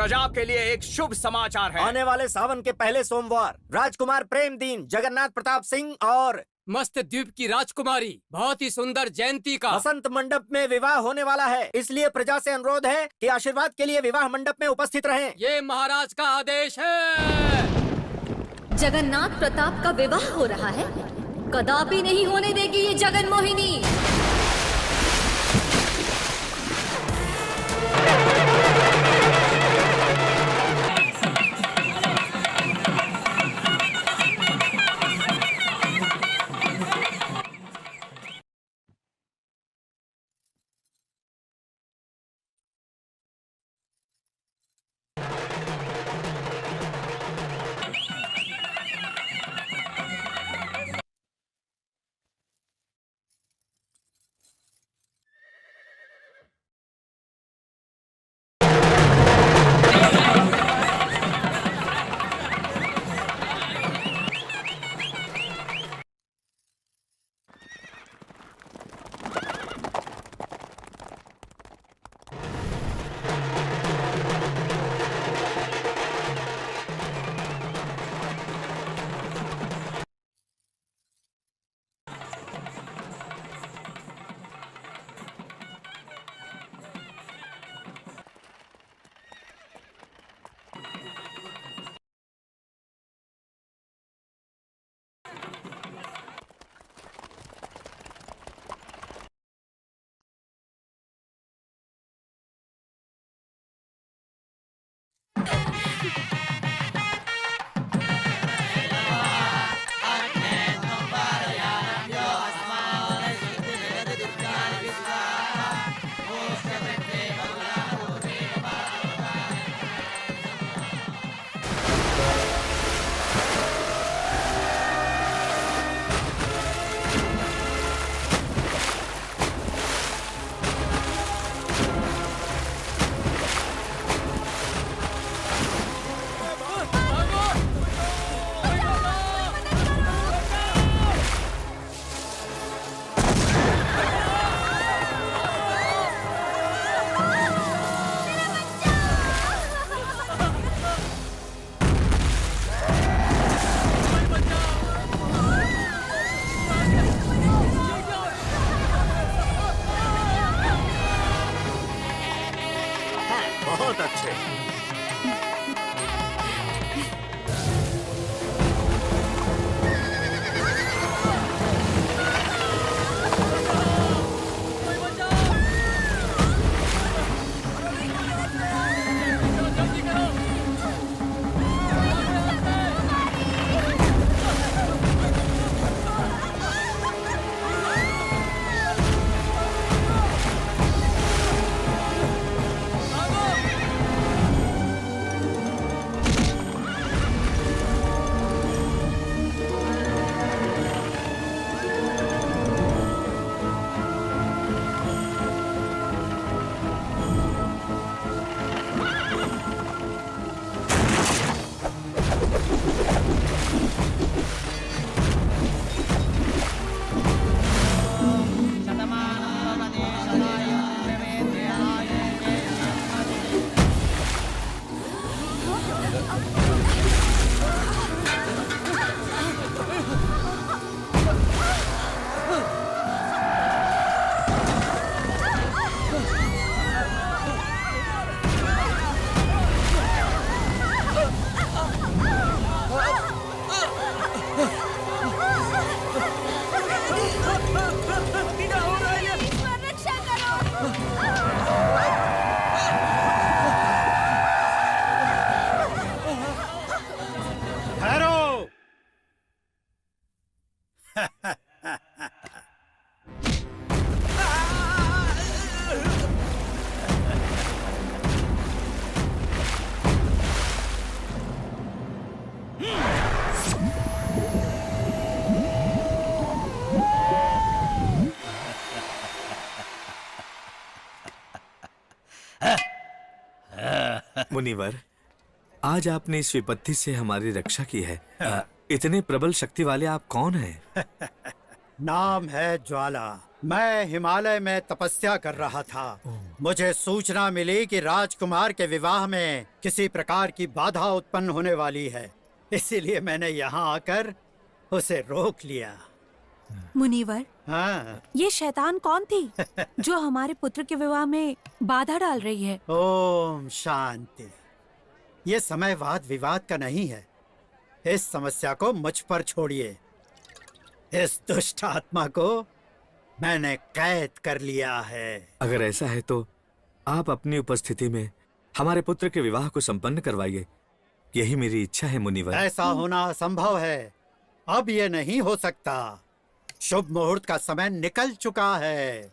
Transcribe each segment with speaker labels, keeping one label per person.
Speaker 1: प्रजा के लिए एक शुभ समाचार है।
Speaker 2: आने वाले सावन के पहले सोमवार राजकुमार प्रेमदीन, जगन्नाथ प्रताप सिंह और
Speaker 3: मस्त द्वीप की राजकुमारी बहुत ही सुंदर जयंती का
Speaker 2: वसंत मंडप में विवाह होने वाला है। इसलिए प्रजा से अनुरोध है कि आशीर्वाद के लिए विवाह मंडप में उपस्थित रहें।
Speaker 3: ये महाराज का आदेश है।
Speaker 4: जगन्नाथ प्रताप का विवाह हो रहा है। कदापि नहीं होने देगी ये जगन मोहिनी।
Speaker 2: बहुत अच्छे।
Speaker 5: मुनिवर, आज आपने इस विपत्ति से हमारी रक्षा की है। इतने प्रबल शक्ति वाले आप कौन हैं?
Speaker 6: नाम है ज्वाला। मैं हिमालय में तपस्या कर रहा था। मुझे सूचना मिली कि राजकुमार के विवाह में किसी प्रकार की बाधा उत्पन्न होने वाली है, इसीलिए मैंने यहाँ आकर उसे रोक लिया।
Speaker 7: मुनिवर,
Speaker 6: हाँ।
Speaker 7: ये शैतान कौन थी जो हमारे पुत्र के विवाह में बाधा डाल रही है?
Speaker 6: ओम शांति। ये समय वाद विवाद का नहीं है। इस समस्या को मुझ पर छोड़िए। इस दुष्ट आत्मा को मैंने कैद कर लिया है।
Speaker 5: अगर ऐसा है तो आप अपनी उपस्थिति में हमारे पुत्र के विवाह को संपन्न करवाइए। यही मेरी इच्छा है मुनिवर।
Speaker 6: ऐसा होना असंभव है। अब ये नहीं हो सकता। शुभ मुहूर्त का समय निकल चुका है।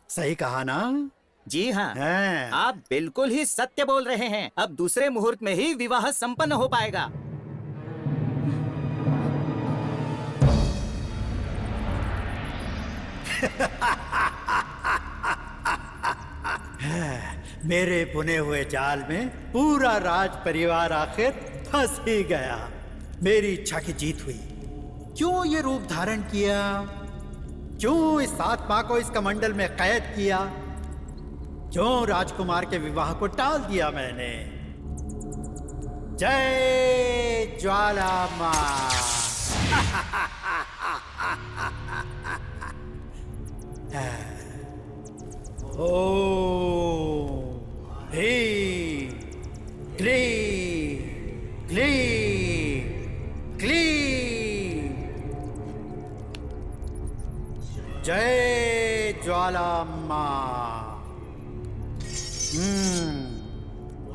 Speaker 6: सही कहा ना?
Speaker 2: जी हाँ,
Speaker 6: हैं।
Speaker 2: आप बिल्कुल ही सत्य बोल रहे हैं। अब दूसरे मुहूर्त में ही विवाह संपन्न हो पाएगा।
Speaker 6: मेरे बुने हुए जाल में पूरा राज परिवार आखिर फंस ही गया। मेरी इच्छा की जीत हुई। क्यों ये रूप धारण किया? क्यों इस आत्मा को इस कमंडल में कैद किया? क्यों राजकुमार के विवाह को टाल दिया मैंने? जय ज्वाला मां। ओम ह्रीं क्लीं क्लीं क्लीं। जय ज्वाला मां।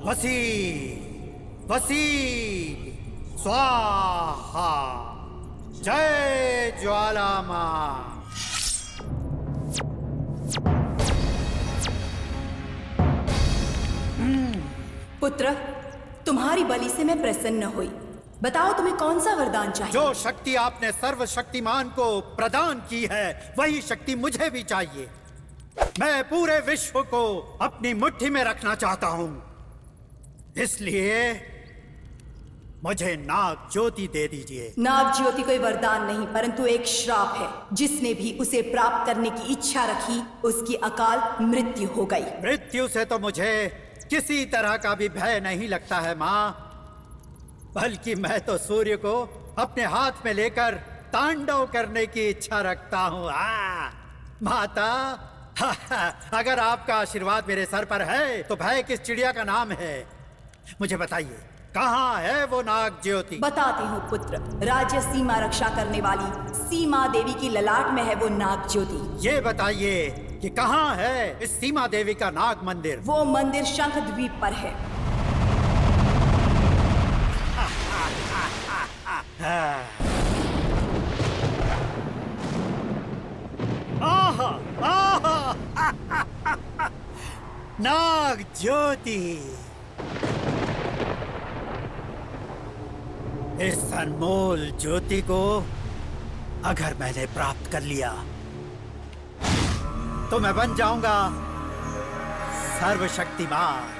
Speaker 6: वसी वसी स्वाहा। जय ज्वाला मां।
Speaker 8: पुत्र, तुम्हारी बलि से मैं प्रसन्न हुई। बताओ तुम्हें कौन सा वरदान चाहिए?
Speaker 6: जो शक्ति आपने सर्वशक्तिमान को प्रदान की है वही शक्ति मुझे भी चाहिए। मैं पूरे विश्व को अपनी मुट्ठी में रखना चाहता हूँ। इसलिए मुझे नाग ज्योति दे दीजिए।
Speaker 8: नाग ज्योति कोई वरदान नहीं परंतु एक श्राप है। जिसने भी उसे प्राप्त करने की इच्छा रखी उसकी अकाल मृत्यु हो गई।
Speaker 6: मृत्यु से तो मुझे किसी तरह का भी भय नहीं लगता है माँ। बल्कि मैं तो सूर्य को अपने हाथ में लेकर तांडव करने की इच्छा रखता हूँ। माता, अगर आपका आशीर्वाद मेरे सर पर है तो भय किस चिड़िया का नाम है? मुझे बताइए, कहाँ है वो नाग ज्योति?
Speaker 8: बताती हूँ पुत्र। राज्य सीमा रक्षा करने वाली सीमा देवी की ललाट में है वो नाग ज्योति।
Speaker 6: ये बताइए कि कहाँ है इस सीमा देवी का नाग मंदिर?
Speaker 8: वो मंदिर शंख द्वीप पर है।
Speaker 6: आहा, आहा, नाग ज्योति। इस अनमोल ज्योति को अगर मैंने प्राप्त कर लिया तो मैं बन जाऊंगा सर्वशक्तिमान।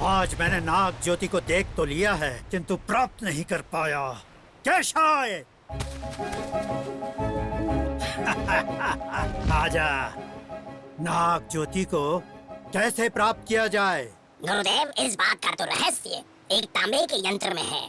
Speaker 6: आज मैंने नाग ज्योति को देख तो लिया है किंतु प्राप्त नहीं कर पाया। कैशाय, आजा। नाग ज्योति को कैसे प्राप्त किया जाए?
Speaker 9: गुरुदेव, इस बात का तो रहस्य एक तांबे के यंत्र में है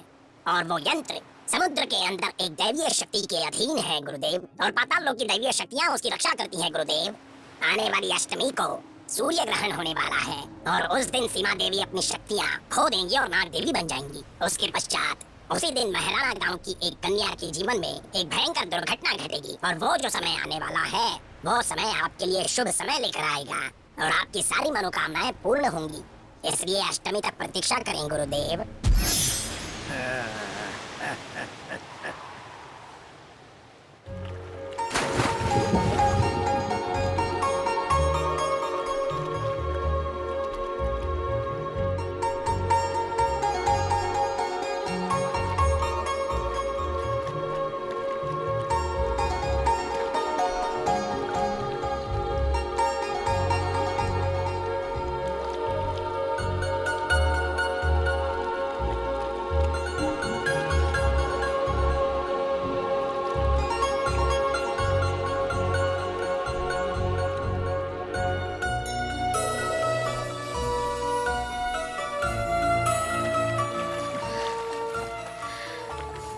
Speaker 9: और वो यंत्र समुद्र के अंदर एक दैवीय शक्ति के अधीन है गुरुदेव। और पाताल लोक की दैवीय शक्तियाँ उसकी रक्षा करती हैं गुरुदेव। आने वाली अष्टमी को सूर्य ग्रहण होने वाला है और उस दिन सीमा देवी अपनी शक्तियाँ खो देंगी और नाग देवी बन जाएंगी। उसके पश्चात उसी दिन महराणा गांव की एक कन्या के जीवन में एक भयंकर दुर्घटना घटेगी और वो जो समय आने वाला है वो समय आपके लिए शुभ समय लेकर आएगा और आपकी सारी मनोकामनाएं पूर्ण होंगी। इसलिए अष्टमी तक प्रतीक्षा करें गुरुदेव।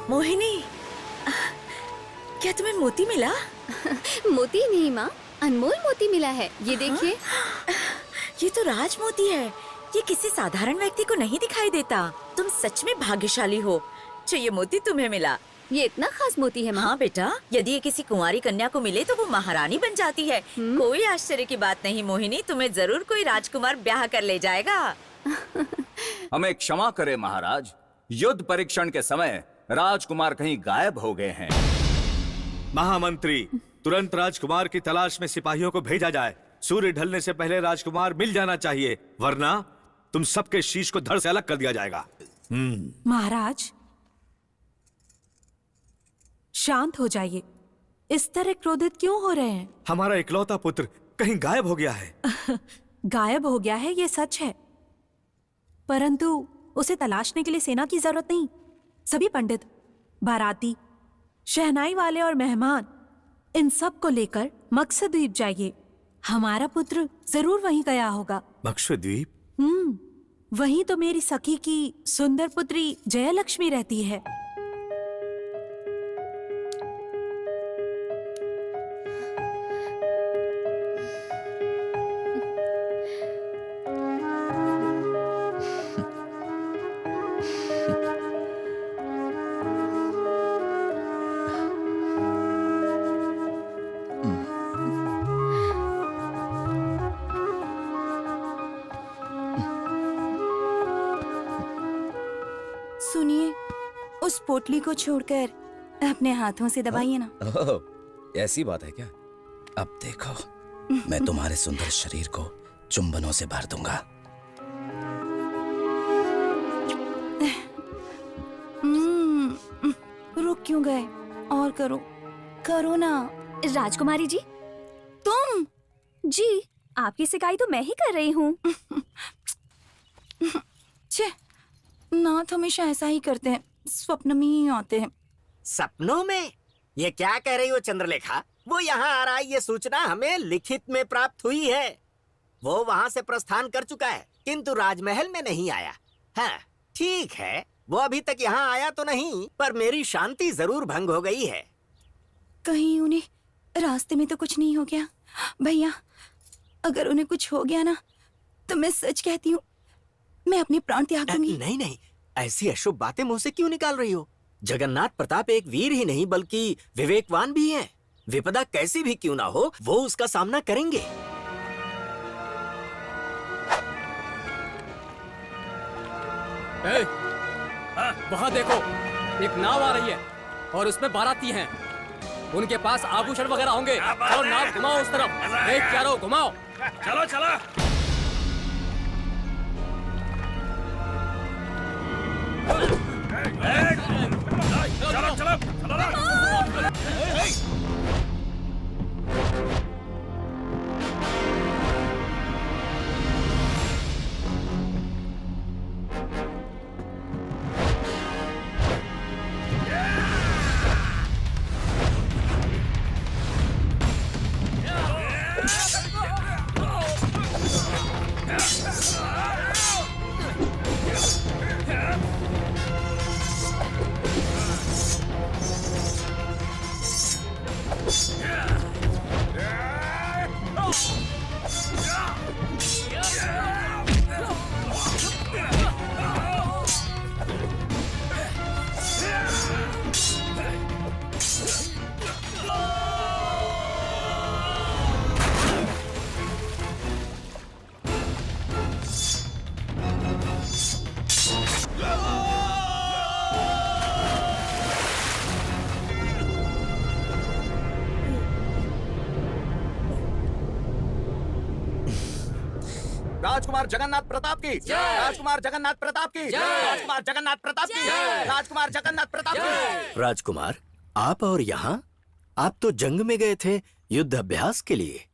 Speaker 10: मोहिनी, क्या तुम्हें मोती मिला?
Speaker 4: मोती नहीं माँ, अनमोल मोती मिला है। ये देखिए।
Speaker 10: ये तो राज मोती है। ये किसी साधारण व्यक्ति को नहीं दिखाई देता। तुम सच में भाग्यशाली हो जो ये मोती तुम्हें मिला।
Speaker 4: ये इतना खास मोती है माँ?
Speaker 10: हाँ बेटा, यदि ये किसी कुंवारी कन्या को मिले तो वो महारानी बन जाती है। कोई आश्चर्य की बात नहीं मोहिनी, तुम्हें जरूर कोई राजकुमार ब्याह कर ले जाएगा।
Speaker 1: हमें क्षमा करें महाराज, युद्ध परीक्षण के समय राजकुमार कहीं गायब हो गए हैं।
Speaker 5: महामंत्री, तुरंत राजकुमार की तलाश में सिपाहियों को भेजा जाए। सूर्य ढलने से पहले राजकुमार मिल जाना चाहिए, वरना तुम सबके शीश को धड़ से अलग कर दिया जाएगा।
Speaker 7: महाराज, शांत हो जाइए। इस तरह क्रोधित क्यों हो रहे हैं?
Speaker 5: हमारा इकलौता पुत्र कहीं गायब हो गया है।
Speaker 7: गायब हो गया है, ये सच है, परंतु उसे तलाशने के लिए सेना की जरूरत नहीं। सभी पंडित, बाराती, शहनाई वाले और मेहमान, इन सब को लेकर मकसद द्वीप जाइए। हमारा पुत्र जरूर वहीं गया होगा।
Speaker 5: मक्षद्वीप?
Speaker 7: वहीं तो मेरी सखी की सुंदर पुत्री जयलक्ष्मी रहती है।
Speaker 10: सुनिए, उस पोटली को छोड़कर अपने हाथों से दबाइए ना।
Speaker 11: ओह, ऐसी बात है क्या? अब देखो, मैं तुम्हारे सुंदर शरीर को चुंबनों से भर दूंगा।
Speaker 10: रुक क्यों गए? और करो, करो ना।
Speaker 4: राजकुमारी जी,
Speaker 10: तुम?
Speaker 4: जी आपकी शिकायत तो मैं ही कर रही हूँ।
Speaker 10: छे, नाथ हमेशा ऐसा ही करते हैं, स्वप्न में ही आते हैं।
Speaker 2: सपनों में? ये क्या कह रही हो चंद्रलेखा? वो यहाँ आ रहा है, ये सूचना हमें लिखित में प्राप्त हुई है। वो वहाँ से प्रस्थान कर चुका है, किंतु राजमहल में नहीं आया। हाँ, ठीक है, वो अभी तक यहाँ आया तो नहीं, पर मेरी शांति जरूर भंग हो गई है।
Speaker 10: कहीं उन्हें रास्ते में तो कुछ नहीं हो गया? भैया, अगर उन्हें कुछ हो गया ना, तो मैं सच कहती हूँ, मैं अपने प्राण त्याग दूंगी।
Speaker 2: नहीं नहीं, ऐसी अशुभ बातें मुंह से क्यों निकाल रही हो? जगन्नाथ प्रताप एक वीर ही नहीं बल्कि विवेकवान भी हैं। विपदा कैसी भी क्यों ना हो, वो उसका सामना करेंगे।
Speaker 3: वहाँ देखो, एक नाव आ रही है और उसमें बाराती हैं। उनके पास आभूषण वगैरह होंगे। और नाव घुमाओ उस तरफ। देख क्या रहो, घुमाओ।
Speaker 1: चलो चलो। चलो चलो चलो। राजकुमार जगन्नाथ प्रताप की जय। राजकुमार जगन्नाथ प्रताप की जय। राजकुमार जगन्नाथ प्रताप की जय। राजकुमार जगन्नाथ प्रताप की। राजकुमार, आप और यहाँ? आप तो जंग में गए थे युद्ध अभ्यास के लिए।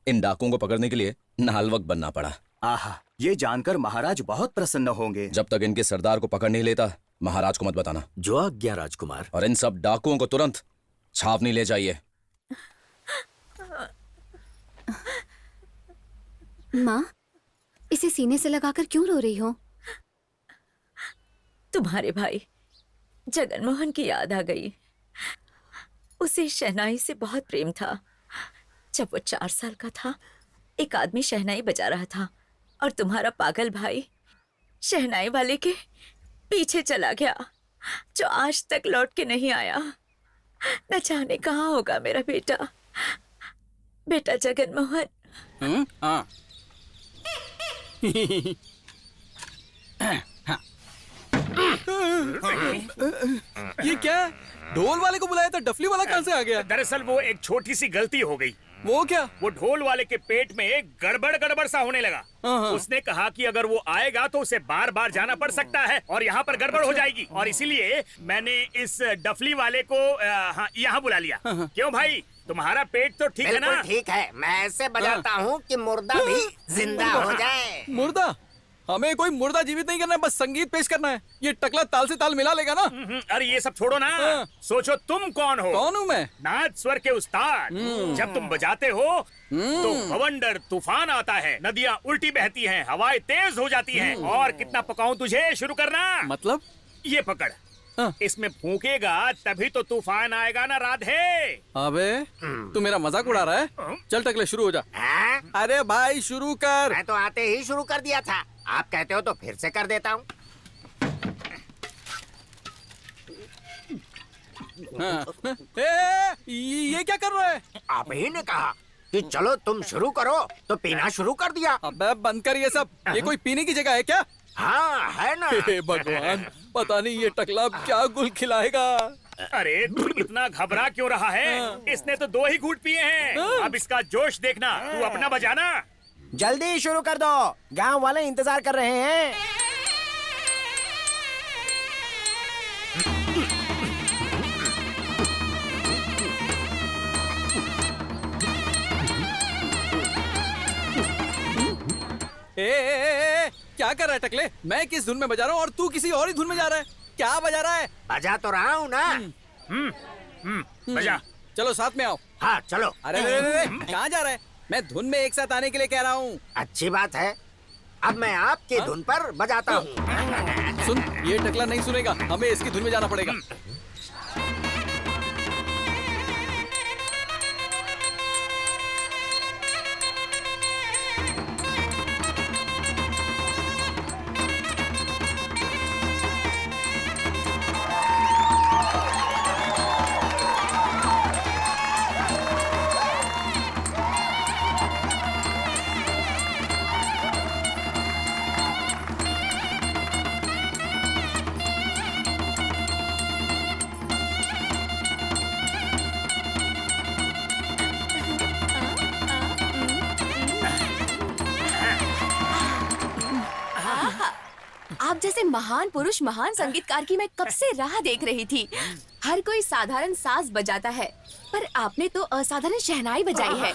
Speaker 11: इन डाकुओं को पकड़ने के लिए नालवक बनना पड़ा।
Speaker 1: आहा, ये जानकर महाराज बहुत प्रसन्न होंगे।
Speaker 11: जब तक इनके सरदार को पकड़ नहीं लेता, महाराज को मत बताना।
Speaker 2: जो आज्ञा राजकुमार।
Speaker 11: और इन सब डाकुओं को तुरंत छावनी ले जाइए।
Speaker 4: माँ, इसे सीने से लगाकर क्यों रो रही हो?
Speaker 10: तुम्हारे भाई जगनमोहन की याद आ गई। उसे शहनाई से बहुत प्रेम था। जब वो 4 साल का था, एक आदमी शहनाई बजा रहा था और तुम्हारा पागल भाई शहनाई वाले के पीछे चला गया, जो आज तक लौट के नहीं आया। न जाने कहाँ होगा मेरा बेटा, बेटा जगनमोहन।
Speaker 3: हाँ। ये क्या है? ढोल वाले को बुलाया था, डफली वाला कहाँ से आ गया?
Speaker 12: दरअसल वो एक छोटी सी गलती हो गई।
Speaker 3: वो क्या?
Speaker 12: वो ढोल वाले के पेट में एक गड़बड़ सा होने लगा। उसने कहा कि अगर वो आएगा तो उसे बार बार जाना पड़ सकता है और यहाँ पर गड़बड़ हो जाएगी, और इसीलिए मैंने इस डफली वाले को यहाँ बुला लिया। क्यों भाई, तुम्हारा पेट तो ठीक है ना?
Speaker 2: बिल्कुल ठीक है। मैं ऐसे बजाता हूँ कि मुर्दा भी जिंदा हो जाए।
Speaker 3: मुर्दा? हमें कोई मुर्दा जीवित नहीं करना है, बस संगीत पेश करना है। ये टकला ताल से ताल मिला लेगा ना?
Speaker 12: अरे ये सब छोड़ो ना। सोचो तुम कौन हो?
Speaker 3: कौन हूँ मैं?
Speaker 12: नाद स्वर के उस्ताद। जब तुम बजाते हो तो बवंडर तूफान आता है, नदियाँ उल्टी बहती हैं, हवाएं तेज हो जाती हैं। और कितना पकाऊं तुझे? शुरू करना।
Speaker 3: मतलब?
Speaker 12: ये पकड़, इसमें फूकेगा तभी तो तूफान आएगा ना राधे।
Speaker 3: अबे तू मेरा मजाक उड़ा रहा है? चल टकले शुरू हो जा। अरे भाई शुरू कर।
Speaker 2: मैं तो आते ही शुरू कर दिया था, आप कहते हो तो फिर से कर देता हूँ।
Speaker 3: ये क्या कर रहा है?
Speaker 2: आप ही ने कहा कि चलो तुम शुरू करो, तो पीना शुरू कर दिया।
Speaker 3: अबे बंद कर ये सब। ये कोई पीने की जगह है क्या?
Speaker 2: हाँ है ना।
Speaker 3: हे भगवान, पता नहीं ये टकला अब क्या गुल खिलाएगा।
Speaker 12: अरे तू इतना घबरा क्यों रहा है? इसने तो 2 ही घूंट पिए हैं। अब इसका जोश देखना। तू अपना बजाना।
Speaker 2: जल्दी शुरू कर दो, गांव वाले इंतजार कर रहे हैं।
Speaker 3: क्या कर रहा है टकले? मैं किस धुन में बजा रहा हूँ और तू किसी और ही धुन में जा रहा है। क्या बजा रहा है?
Speaker 2: बजा तो रहा हूँ ना।
Speaker 12: बजा।
Speaker 3: चलो साथ में आओ।
Speaker 2: हाँ चलो।
Speaker 3: अरे कहाँ जा रहा है? मैं धुन में एक साथ आने के लिए कह रहा हूँ।
Speaker 2: अच्छी बात है, अब मैं आपकी धुन पर बजाता हूँ।
Speaker 3: सुन, ये टकला नहीं सुनेगा, हमें इसकी धुन में जाना पड़ेगा।
Speaker 10: आप जैसे महान पुरुष, महान संगीतकार की मैं कब से राह देख रही थी। हर कोई साधारण साज बजाता है, पर आपने तो असाधारण शहनाई बजाई है।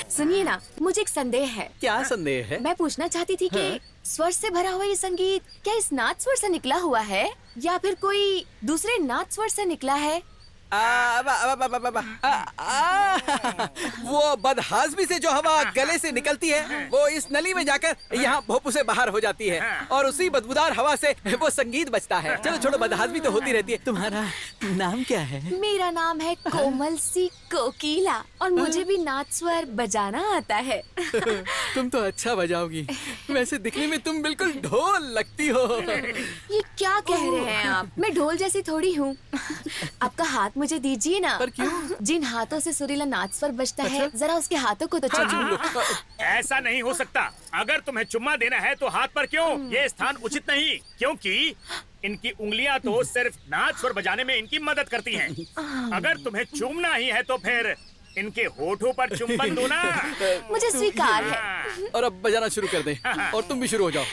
Speaker 10: सुनिए ना, मुझे एक संदेह है।
Speaker 3: क्या संदेह है?
Speaker 10: मैं पूछना चाहती थी कि स्वर से भरा हुआ ये संगीत क्या इस नाद स्वर से निकला हुआ है या फिर कोई दूसरे नाद स्वर से निकला है?
Speaker 3: वो बदहाजमी से जो हवा गले से निकलती है वो इस नली में जाकर यहाँ भोंपू से बाहर हो जाती है और उसी बदबूदार हवा से वो संगीत बजता है। चलो छोड़ो, बदहाजमी तो होती रहती है। तुम्हारा नाम क्या है?
Speaker 10: मेरा नाम है कोमल सी कोकिला और मुझे भी नाद स्वर बजाना आता है।
Speaker 3: तुम तो अच्छा बजाओगी। वैसे दिखने में तुम बिल्कुल ढोल लगती हो।
Speaker 10: ये क्या कह रहे हैं आप? मैं ढोल जैसी थोड़ी हूँ। आपका हाथ मुझे दीजिए ना।
Speaker 3: पर क्यों?
Speaker 10: जिन हाथों से सुरीला नाद स्वर बजता है, जरा उसके हाथों को तो चूम लो।
Speaker 12: ऐसा नहीं हो सकता। अगर तुम्हें चुम्मा देना है तो हाथ पर क्यों? ये स्थान उचित नहीं, क्योंकि इनकी उंगलियां तो सिर्फ नाद स्वर बजाने में इनकी मदद करती हैं। अगर तुम्हें चूमना ही है तो फिर इनके होठों पर चुंबन दो ना।
Speaker 10: मुझे स्वीकार है।
Speaker 3: और अब बजाना शुरू कर दे और तुम भी शुरू हो जाओ।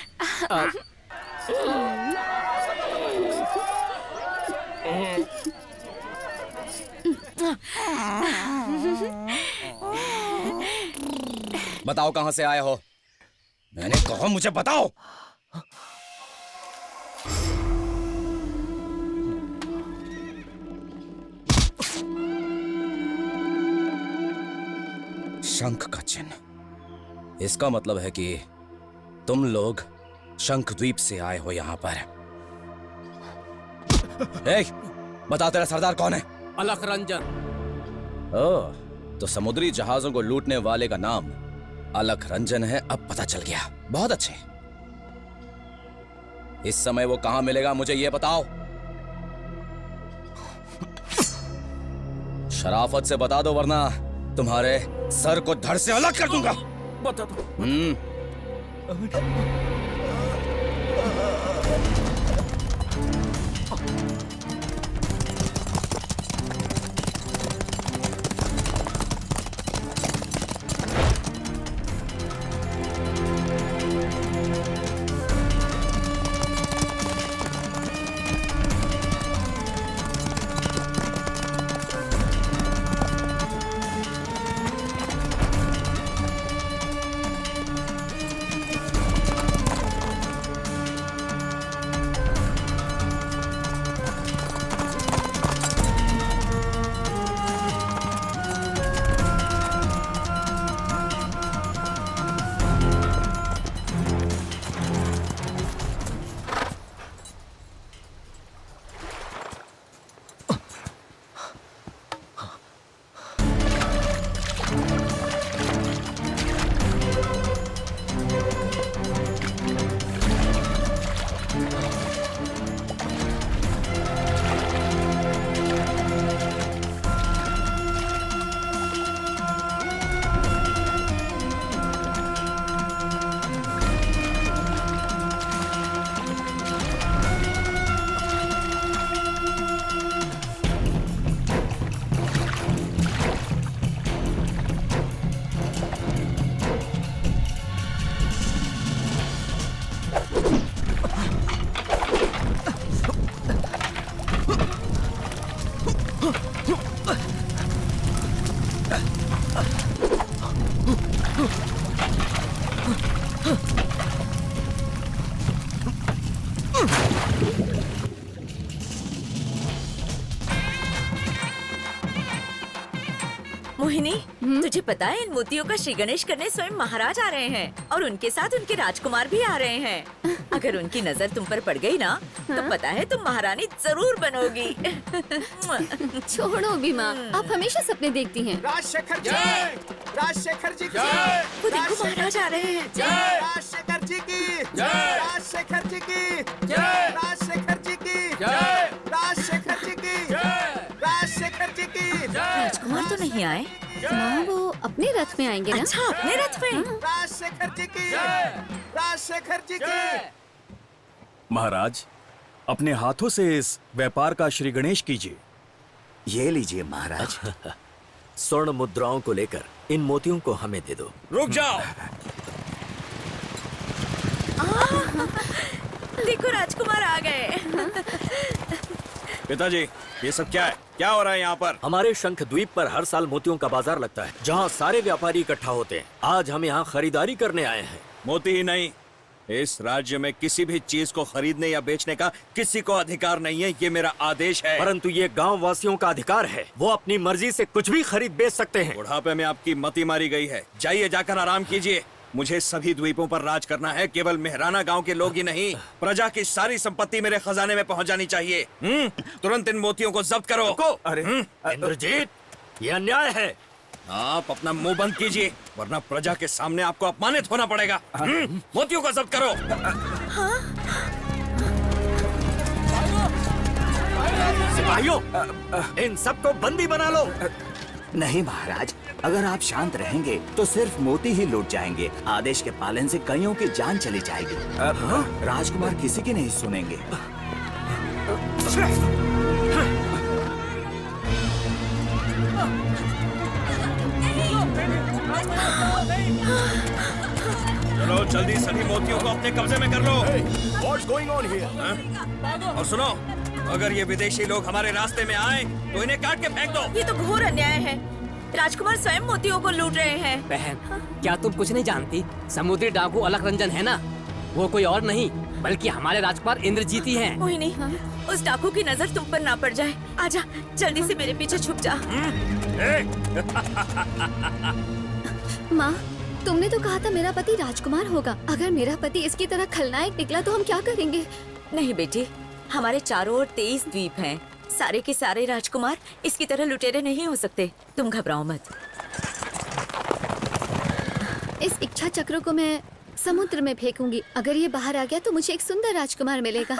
Speaker 11: बताओ कहाँ से आए हो? मैंने कहा मुझे बताओ। शंख का चिन्ह। इसका मतलब है कि तुम लोग शंख द्वीप से आए हो यहाँ पर। ए, बता तेरा सरदार कौन है?
Speaker 3: अलख रंजन।
Speaker 11: ओह, तो समुद्री जहाजों को लूटने वाले का नाम अलख रंजन है। अब पता चल गया। बहुत अच्छे। इस समय वो कहां मिलेगा मुझे ये बताओ। शराफत से बता दो वरना तुम्हारे सर को धड़ से अलग कर दूंगा।
Speaker 3: बता दो।
Speaker 10: मोहिनी, तुझे पता है इन मोतियों का श्री गणेश करने स्वयं महाराज आ रहे हैं और उनके साथ उनके राजकुमार भी आ रहे हैं। अगर उनकी नजर तुम पर पड़ गई ना तो पता है तुम महारानी जरूर बनोगी।
Speaker 4: छोड़ो बीमा, आप हमेशा सपने देखती हैं।
Speaker 2: राजशेखर जी, राजशेखर जी की
Speaker 10: वो देखो महाराज आ रहे हैं।
Speaker 2: राजशेखर जी की, राजशेखर जी की, राजशेखर जी की, राजशेखर जी की, राजशेखर जी की।
Speaker 10: राजकुमार तो नहीं आए।
Speaker 4: माँ, वो अपने रथ में आएंगे ना?
Speaker 10: अच्छा, अपने रथ में।
Speaker 2: राजशेखर जी की, राजशेखर जी की।
Speaker 1: महाराज, अपने हाथों से इस व्यापार का श्री गणेश कीजिए।
Speaker 2: ये लीजिए महाराज।
Speaker 1: स्वर्ण मुद्राओं को लेकर इन मोतियों को हमें दे दो।
Speaker 5: रुक जाओ।
Speaker 10: देखो राजकुमार आ गए।
Speaker 5: पिताजी, ये सब क्या है? क्या हो रहा है यहाँ पर?
Speaker 1: हमारे शंख द्वीप पर हर साल मोतियों का बाजार लगता है, जहाँ सारे व्यापारी इकट्ठा होते हैं। आज हम यहाँ खरीदारी करने आए हैं।
Speaker 5: मोती ही नहीं, इस राज्य में किसी भी चीज को खरीदने या बेचने का किसी को अधिकार नहीं है। ये मेरा आदेश है।
Speaker 1: परंतु ये गांव वासियों का अधिकार है। वो अपनी मर्जी से कुछ भी खरीद बेच सकते हैं।
Speaker 5: बुढ़ापे में आपकी मति मारी गई है। जाइए, जाकर आराम कीजिए। मुझे सभी द्वीपों पर राज करना है। केवल मेहराना गांव के लोग ही नहीं, प्रजा की सारी संपत्ति मेरे खजाने में पहुंच जानी चाहिए। तुरंत इन मोतियों को जब्त करो।
Speaker 1: अरे इंद्रजीत, ये अन्याय है।
Speaker 5: आप अपना मुंह बंद कीजिए, वरना प्रजा के सामने आपको अपमानित होना पड़ेगा। मोतियों को जब्त करो।
Speaker 1: सिपाहियों, इन सबको बंदी बना लो।
Speaker 2: नहीं महाराज, अगर आप शांत रहेंगे तो सिर्फ मोती ही लूट जाएंगे। आदेश के पालन से कईयों की जान चली जाएगी। राजकुमार किसी की नहीं सुनेंगे।
Speaker 5: चलो जल्दी सभी मोतियों को अपने कब्जे में कर लो।
Speaker 1: What's going on here?
Speaker 5: और सुनो, अगर ये विदेशी लोग हमारे रास्ते में आए तो इन्हें काट के फेंक दो।
Speaker 10: ये तो घोर अन्याय है। राजकुमार स्वयं मोतियों को लूट रहे हैं।
Speaker 3: बहन, क्या तुम कुछ नहीं जानती? समुद्री डाकू अलख रंजन है ना, वो कोई और नहीं बल्कि हमारे राजकुमार इंद्रजीत ही हैं।
Speaker 10: कोई नहीं, उस डाकू की नजर तुम पर ना पड़ जाए। आजा, जल्दी से मेरे पीछे छुप जा।
Speaker 4: माँ, तुमने तो कहा था मेरा पति राजकुमार होगा। अगर मेरा पति इसकी तरह खलनायक निकला तो हम क्या करेंगे?
Speaker 10: नहीं बेटी, हमारे चारों ओर 23 द्वीप हैं। सारे के सारे राजकुमार इसकी तरह लुटेरे नहीं हो सकते। तुम घबराओ मत।
Speaker 4: इस इच्छा चक्र को मैं समुद्र में फेंकूंगी। अगर ये बाहर आ गया तो मुझे एक सुंदर राजकुमार मिलेगा।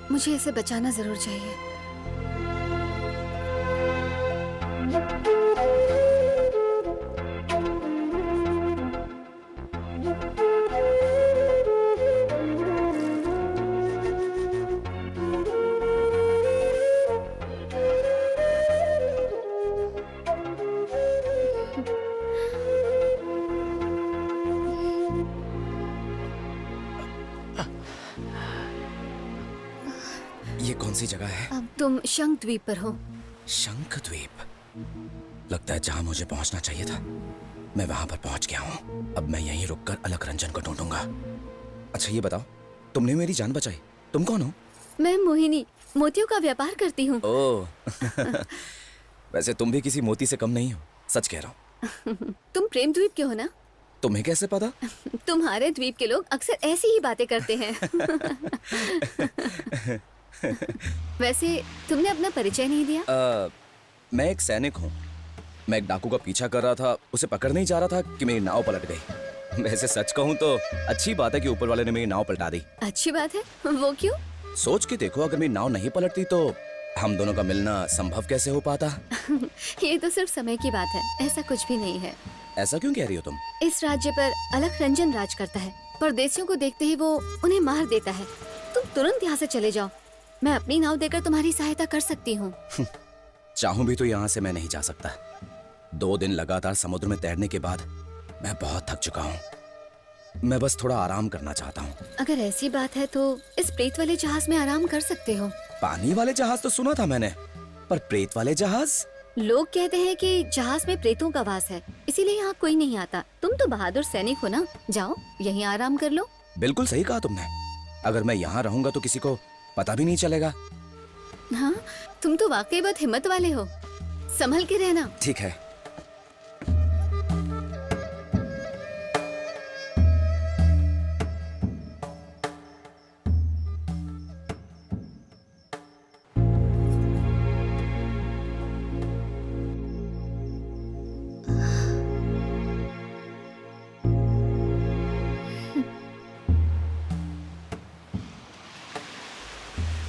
Speaker 4: मुझे इसे बचाना जरूर चाहिए।
Speaker 11: ये कौन सी जगह है?
Speaker 4: अब तुम शंख द्वीप पर हो।
Speaker 11: शंख द्वीप। लगता है जहां मुझे पहुंचना चाहिए था मैं वहां पर पहुंच गया हूं। अब मैं यहीं रुककर अलख रंजन को ढूंढूंगा। अच्छा ये बताओ, तुमने मेरी जान बचाई। तुम कौन हो?
Speaker 4: मैं मोहिनी, मोतियों का व्यापार करती हूँ।
Speaker 11: ओह वैसे तुम भी किसी मोती से कम नहीं हो, सच कह रहा हूँ।
Speaker 4: तुम प्रेम द्वीप के हो ना?
Speaker 11: तुम्हें कैसे पता?
Speaker 4: तुम्हारे द्वीप के लोग अक्सर ऐसी ही बातें करते हैं। वैसे तुमने अपना परिचय नहीं दिया।
Speaker 11: मैं एक सैनिक हूँ। मैं एक डाकू का पीछा कर रहा था, उसे पकड़ने ही जा रहा था कि मेरी नाव पलट गई। वैसे सच कहूँ तो अच्छी बात है कि ऊपर वाले ने मेरी नाव पलटा दी।
Speaker 4: अच्छी बात है? वो क्यों?
Speaker 11: सोच के देखो, अगर मेरी नाव नहीं पलटती तो हम दोनों का मिलना संभव कैसे हो पाता?
Speaker 4: ये तो सिर्फ समय की बात है, ऐसा कुछ भी नहीं है।
Speaker 11: ऐसा क्यों कह रही हो तुम?
Speaker 4: इस राज्य पर अलख रंजन राज करता है। परदेशियों को देखते ही वो उन्हें मार देता है। तुम तुरंत यहाँ से चले जाओ। मैं अपनी नाव देकर तुम्हारी सहायता कर सकती हूँ।
Speaker 11: चाहूं भी तो यहाँ से मैं नहीं जा सकता। 2 दिन लगातार समुद्र में तैरने के बाद मैं बहुत थक चुका हूँ। मैं बस थोड़ा आराम करना चाहता हूँ।
Speaker 4: अगर ऐसी बात है तो इस प्रेत वाले जहाज में आराम कर सकते हो।
Speaker 11: पानी वाले जहाज तो सुना था मैंने, पर प्रेत वाले जहाज?
Speaker 4: लोग कहते हैं कि जहाज में प्रेतों का वास है, इसीलिए यहाँ कोई नहीं आता। तुम तो बहादुर सैनिक हो ना, जाओ यहीं आराम कर लो।
Speaker 11: बिल्कुल सही कहा तुमने। अगर मैं यहाँ रहूंगा तो किसी को पता भी नहीं चलेगा।
Speaker 4: हाँ, तुम तो वाकई बहुत हिम्मत वाले हो। संभल के रहना।
Speaker 11: ठीक है।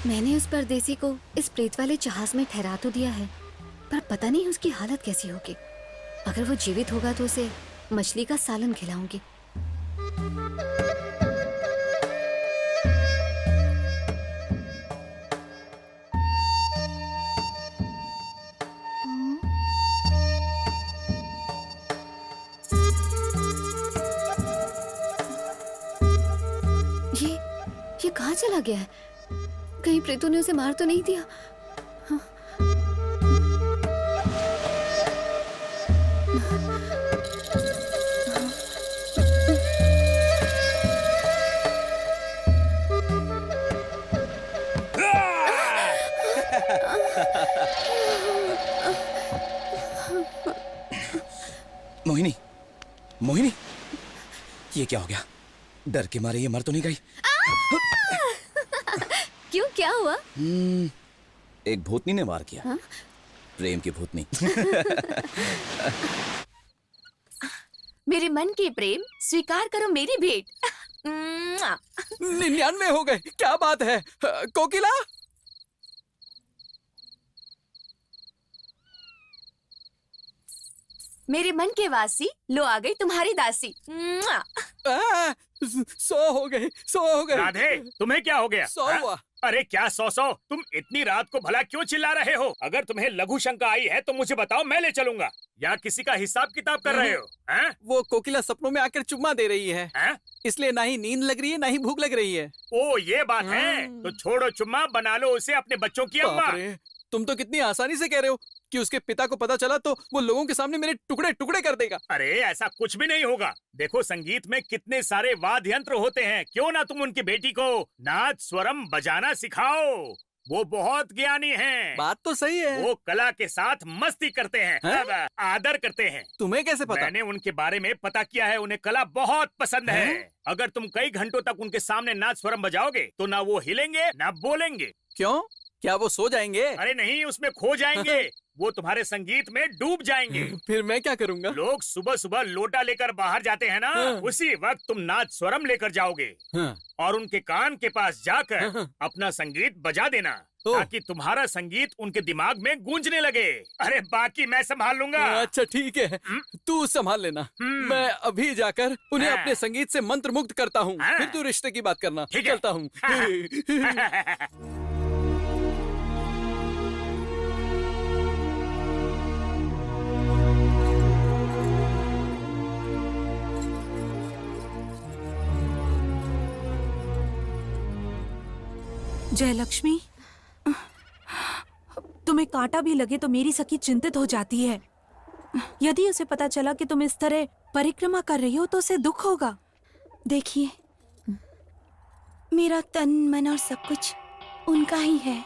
Speaker 4: मैंने उस परदेसी को इस प्रेत वाले जहाज में ठहरा तो दिया है, पर पता नहीं उसकी हालत कैसी होगी। अगर वो जीवित होगा तो उसे मछली का सालन खिलाऊंगी। ये कहाँ चला गया है? कहीं प्रेतों ने उसे मार तो नहीं दिया? हाँ।
Speaker 11: मोहिनी, मोहिनी, ये क्या हो गया? डर के मारे ये मर तो नहीं गई?
Speaker 4: क्यों, क्या हुआ?
Speaker 11: एक भूतनी ने वार किया।
Speaker 4: हाँ?
Speaker 10: प्रेम की भूतनी। मेरे मन के प्रेम, स्वीकार करो मेरी भेंट।
Speaker 3: 99 हो गए, क्या बात है? कोकिला,
Speaker 10: मेरे मन के वासी, लो आ गई तुम्हारी दासी।
Speaker 3: 100 हो गए।
Speaker 12: राधे, तुम्हें क्या हो गया?
Speaker 3: 100
Speaker 12: हाँ?
Speaker 3: हुआ।
Speaker 12: अरे क्या 100? तुम इतनी रात को भला क्यों चिल्ला रहे हो? अगर तुम्हें लघु शंका आई है तो मुझे बताओ, मैं ले चलूंगा। या किसी का हिसाब किताब कर रहे हो? हैं?
Speaker 3: वो कोकिला सपनों में आकर चुम्मा दे रही है,
Speaker 12: हैं?
Speaker 3: इसलिए ना ही नींद लग रही है ना ही भूख लग रही है।
Speaker 12: ओ ये बात है, तो छोड़ो चुम्मा, बना लो उसे अपने बच्चों की अम्मा।
Speaker 3: बाप रे, तुम तो कितनी आसानी से कह रहे हो कि उसके पिता को पता चला तो वो लोगों के सामने मेरे टुकड़े टुकड़े कर देगा।
Speaker 12: अरे ऐसा कुछ भी नहीं होगा। देखो, संगीत में कितने सारे वाद्य यंत्र होते हैं, क्यों ना तुम उनकी बेटी को नाच स्वरम बजाना सिखाओ। वो बहुत ज्ञानी हैं।
Speaker 3: बात तो सही है।
Speaker 12: वो कला के साथ मस्ती करते हैं,
Speaker 3: हैं?
Speaker 12: अब आदर करते हैं।
Speaker 3: तुम्हें कैसे पता?
Speaker 12: मैंने उनके बारे में पता किया है, उन्हें कला बहुत पसंद है। अगर तुम कई घंटों तक उनके सामने नाच स्वरम बजाओगे तो ना वो हिलेंगे ना बोलेंगे।
Speaker 3: क्यों? क्या वो सो जाएंगे?
Speaker 12: अरे नहीं, उसमें खो जाएंगे। वो तुम्हारे संगीत में डूब जाएंगे।
Speaker 3: फिर मैं क्या करूंगा?
Speaker 12: लोग सुबह सुबह लोटा लेकर बाहर जाते हैं ना, उसी वक्त तुम नाच स्वरम लेकर जाओगे और उनके कान के पास जाकर अपना संगीत बजा देना, ताकि तुम्हारा संगीत उनके दिमाग में गूंजने लगे। अरे बाकी मैं संभाल लूंगा।
Speaker 3: अच्छा ठीक है, तू संभाल लेना। मैं अभी जाकर उन्हें अपने संगीत से मंत्र मुग्ध करता हूँ, फिर तू रिश्ते की बात करना। चलता हूँ।
Speaker 7: जयलक्ष्मी, तुम्हें कांटा भी लगे तो मेरी सखी चिंतित हो जाती है। यदि उसे पता चला कि तुम इस तरह परिक्रमा कर रही हो तो उसे दुख होगा।
Speaker 8: देखिए, मेरा तन मन और सब कुछ उनका ही है।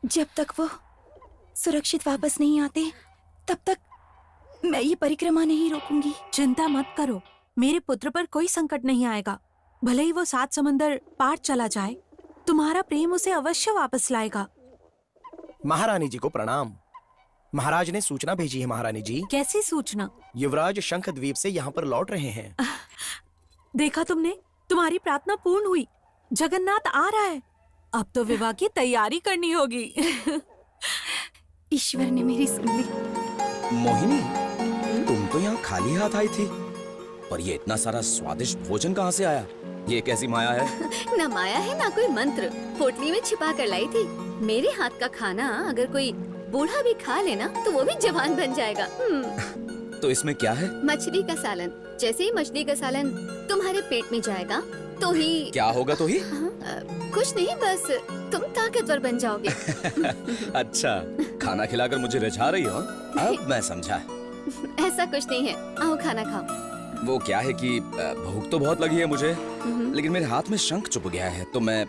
Speaker 8: जब तक वो सुरक्षित वापस नहीं आते तब तक मैं ये परिक्रमा नहीं रोकूंगी।
Speaker 7: चिंता मत करो, मेरे पुत्र पर कोई संकट नहीं आएगा। भले ही वो 7 समंदर पार चला जाए, तुम्हारा प्रेम उसे अवश्य वापस लाएगा।
Speaker 13: महारानी जी को प्रणाम। महाराज ने सूचना भेजी है महारानी जी।
Speaker 7: कैसी सूचना?
Speaker 13: युवराज शंख द्वीप से यहाँ पर लौट रहे हैं।
Speaker 7: देखा तुमने, तुम्हारी प्रार्थना पूर्ण हुई। जगन्नाथ आ रहा है। अब तो विवाह की तैयारी करनी होगी।
Speaker 8: ईश्वर ने मेरी सुन ली।
Speaker 11: मोहिनी, तुम तो यहाँ खाली हाथ आई थी, पर ये इतना सारा स्वादिष्ट भोजन कहाँ से आया? ये कैसी माया है?
Speaker 4: ना माया है ना कोई मंत्र, पोटली में छिपा कर लाई थी। मेरे हाथ का खाना अगर कोई बूढ़ा भी खा लेना तो वो भी जवान बन जाएगा।
Speaker 11: तो इसमें क्या है?
Speaker 4: मछली का सालन। जैसे ही मछली का सालन तुम्हारे पेट में जाएगा तो ही
Speaker 11: क्या होगा? तो ही
Speaker 4: कुछ नहीं, बस तुम ताकतवर बन जाओगे।
Speaker 11: अच्छा, खाना खिलाकर मुझे रिझा रही हो? अब मैं समझा।
Speaker 4: ऐसा कुछ नहीं है, आओ खाना खाओ।
Speaker 11: वो क्या है कि भूख तो बहुत लगी है मुझे, लेकिन मेरे हाथ में शंख चुप गया है तो मैं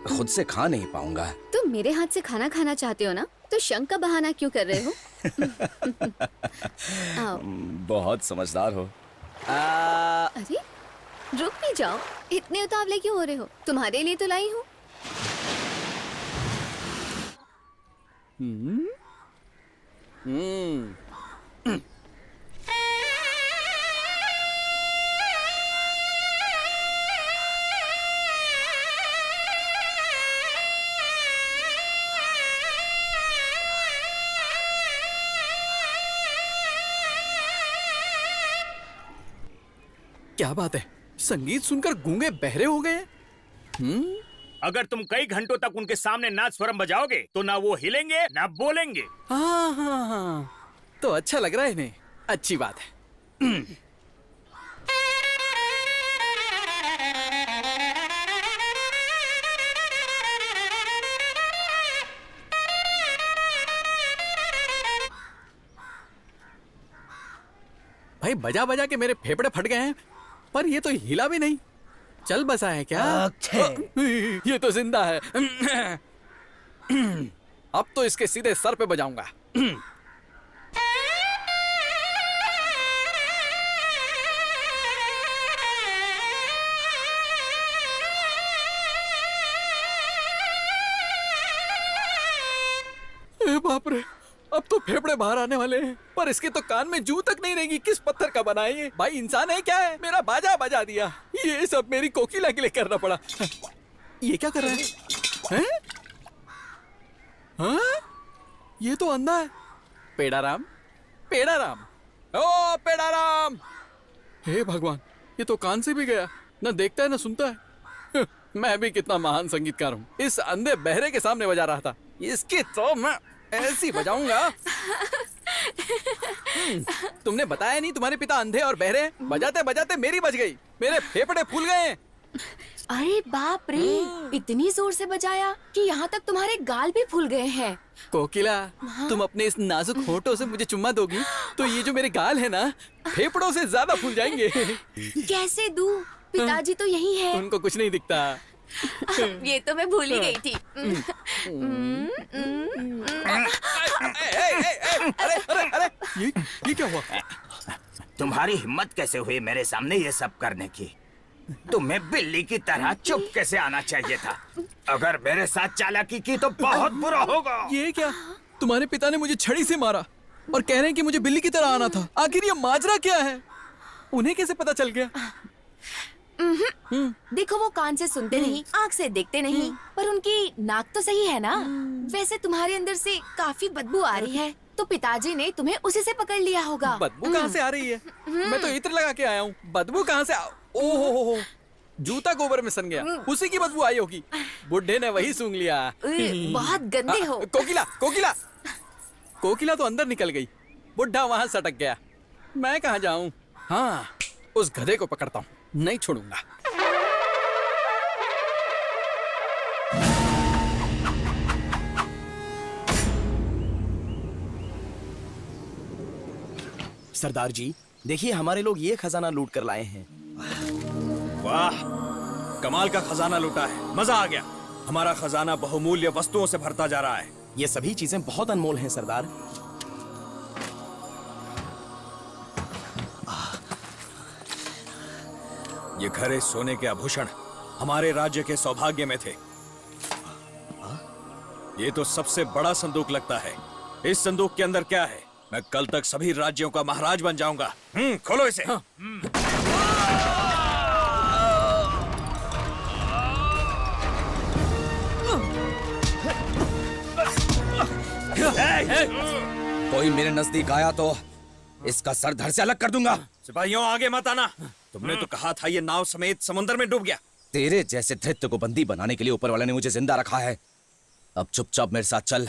Speaker 11: खुद से खा नहीं पाऊंगा।
Speaker 4: तुम मेरे हाथ से खाना खाना चाहते हो ना, तो शंख का बहाना क्यों कर रहे हो? आओ।
Speaker 11: बहुत समझदार हो।
Speaker 4: अरे रुक भी जाओ, इतने उतावले क्यों हो रहे हो? तुम्हारे लिए तो लाई हूँ।
Speaker 3: क्या बात है, संगीत सुनकर गूंगे बहरे हो गए।
Speaker 12: अगर तुम कई घंटों तक उनके सामने नाच स्वरम बजाओगे तो ना वो हिलेंगे ना बोलेंगे।
Speaker 3: हाँ, तो अच्छा लग रहा है इन्हें। अच्छी बात है। भाई बजा बजा के मेरे फेफड़े फट गए हैं, पर ये तो हिला भी नहीं। चल बसा है क्या? ये तो जिंदा है। अब तो इसके सीधे सर पे बजाऊंगा। बाप रे, अब तो फेफड़े बाहर आने वाले हैं। पर इसके तो कान में जूं तक नहीं रहेगी। किस पत्थर का बना है ये? भाई इंसान है क्या है? मेरा बाजा बजा दिया। ये सब मेरी कोकिला के लिए करना पड़ा। ये क्या कर रहा है? हैं? हाँ? ये तो अंधा है। पेड़ाराम, पेड़ाराम, ओ पेड़ाराम! हे भगवान, ये तो कान से भी गया, न देखता है न सुनता है। मैं भी कितना महान संगीतकार हूँ, इस अंधे बहरे के सामने बजा रहा था। इसकी तो मैं ऐसी बजाऊंगा। तुमने बताया नहीं तुम्हारे पिता अंधे और बहरे हैं? बजाते बजाते मेरी बज गई, मेरे फेफड़े फूल गए हैं।
Speaker 8: अरे बाप रे, इतनी जोर से बजाया कि यहाँ तक तुम्हारे गाल भी फूल गए हैं।
Speaker 3: कोकिला, तुम अपने इस नाजुक होठों से मुझे चुम्मा दोगी तो ये जो मेरे गाल है ना, फेफड़ों से ज्यादा फूल जाएंगे।
Speaker 8: कैसे दूं? पिताजी तो यही है।
Speaker 3: उनको कुछ नहीं दिखता।
Speaker 8: ये तो मैं भूल ही गई थी।
Speaker 3: अरे अरे अरे, ये क्या हुआ?
Speaker 2: तुम्हारी हिम्मत कैसे हुई मेरे सामने ये सब करने की? तुम्हें बिल्ली की तरह चुप कैसे आना चाहिए था? अगर मेरे साथ चालाकी की तो बहुत बुरा होगा।
Speaker 3: ये क्या? तुम्हारे पिता ने मुझे छड़ी से मारा और कह रहे हैं कि मुझे बिल्ली की तरह आना था। आखिर ये माजरा क्या है? उन्हें कैसे पता चल गया?
Speaker 8: देखो, वो कान से सुनते नहीं, आँख से देखते नहीं, पर उनकी नाक तो सही है ना। वैसे तुम्हारे अंदर से काफी बदबू आ रही है, तो पिताजी ने तुम्हें उसी से पकड़ लिया होगा।
Speaker 3: बदबू कहाँ से आ रही है? मैं तो इत्र लगा के आया हूँ। बदबू कहाँ से? ओहो, जूता गोबर में सन गया, उसी की बदबू आई होगी। बुड्ढे ने वही सूंघ लिया।
Speaker 8: बहुत गंदे हो।
Speaker 3: कोकिला, कोकिला, कोकिला तो अंदर निकल गई, बुड्ढा वहाँ सटक गया। मैं कहाँ जाऊँ? हाँ, उस गधे को पकड़ता हूँ, नहीं छोड़ूंगा।
Speaker 13: सरदार जी, देखिए हमारे लोग ये खजाना लूट कर लाए हैं।
Speaker 5: वाह, कमाल का खजाना लूटा है, मजा आ गया। हमारा खजाना बहुमूल्य वस्तुओं से भरता जा रहा है।
Speaker 13: ये सभी चीजें बहुत अनमोल हैं सरदार।
Speaker 5: ये घड़े सोने के आभूषण हमारे राज्य के सौभाग्य में थे। ये तो सबसे बड़ा संदूक लगता है। इस संदूक के अंदर क्या है? मैं कल तक सभी राज्यों का महाराज बन जाऊंगा। खोलो इसे।
Speaker 3: हाँ।
Speaker 11: कोई मेरे नजदीक आया तो इसका सर धड़ से अलग कर दूंगा।
Speaker 5: सिपाहियों, आगे मत आना। तुमने तो कहा था ये नाव समेत समुद्र में डूब गया।
Speaker 11: तेरे जैसे धृत्य को बंदी बनाने के लिए ऊपर वाले ने मुझे जिंदा रखा है। अब चुपचाप मेरे साथ चल,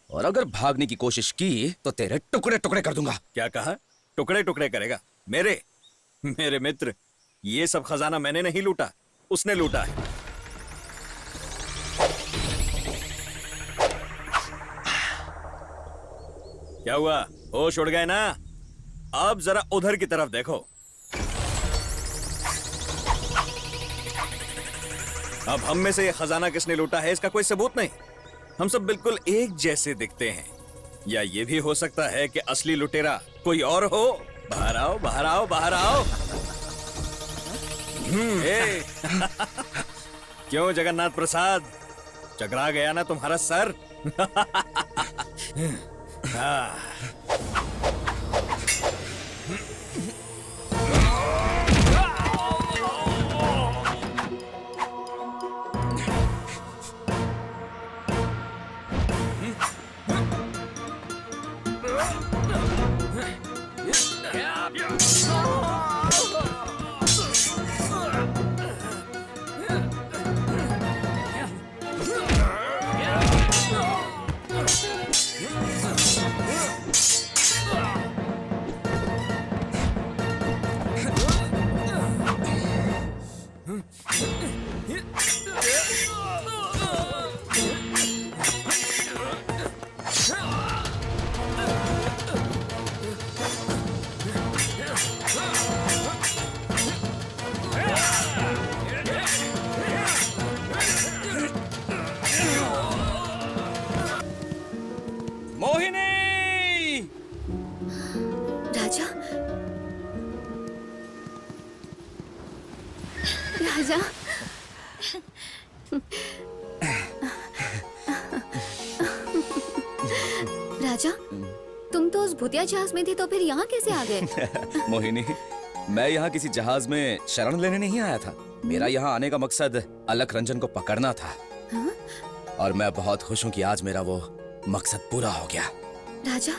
Speaker 11: और अगर भागने की कोशिश की तो तेरे टुकड़े टुकड़े कर दूंगा।
Speaker 5: क्या कहा? टुकड़े टुकड़े करेगा? मेरे मित्र, ये सब खजाना मैंने नहीं लूटा, उसने लूटा है। क्या हुआ? होश उड़ गए ना? अब जरा उधर की तरफ देखो। अब हम में से ये खजाना किसने लूटा है इसका कोई सबूत नहीं। हम सब बिल्कुल एक जैसे दिखते हैं। या ये भी हो सकता है कि असली लुटेरा कोई और हो। बाहर आओ, बाहर आओ, बाहर आओ। क्यों जगन्नाथ प्रसाद, चकरा गया ना तुम्हारा सर?
Speaker 3: मोहिनी!
Speaker 4: राजा, राजा, राजा, तुम तो उस भूतिया जहाज में थे, तो फिर यहाँ कैसे आ गए?
Speaker 11: मोहिनी, मैं यहाँ किसी जहाज में शरण लेने नहीं आया था। मेरा यहाँ आने का मकसद अलख रंजन को पकड़ना था।
Speaker 4: हाँ?
Speaker 11: और मैं बहुत खुश हूँ कि आज मेरा वो मकसद पूरा हो गया।
Speaker 4: राजा,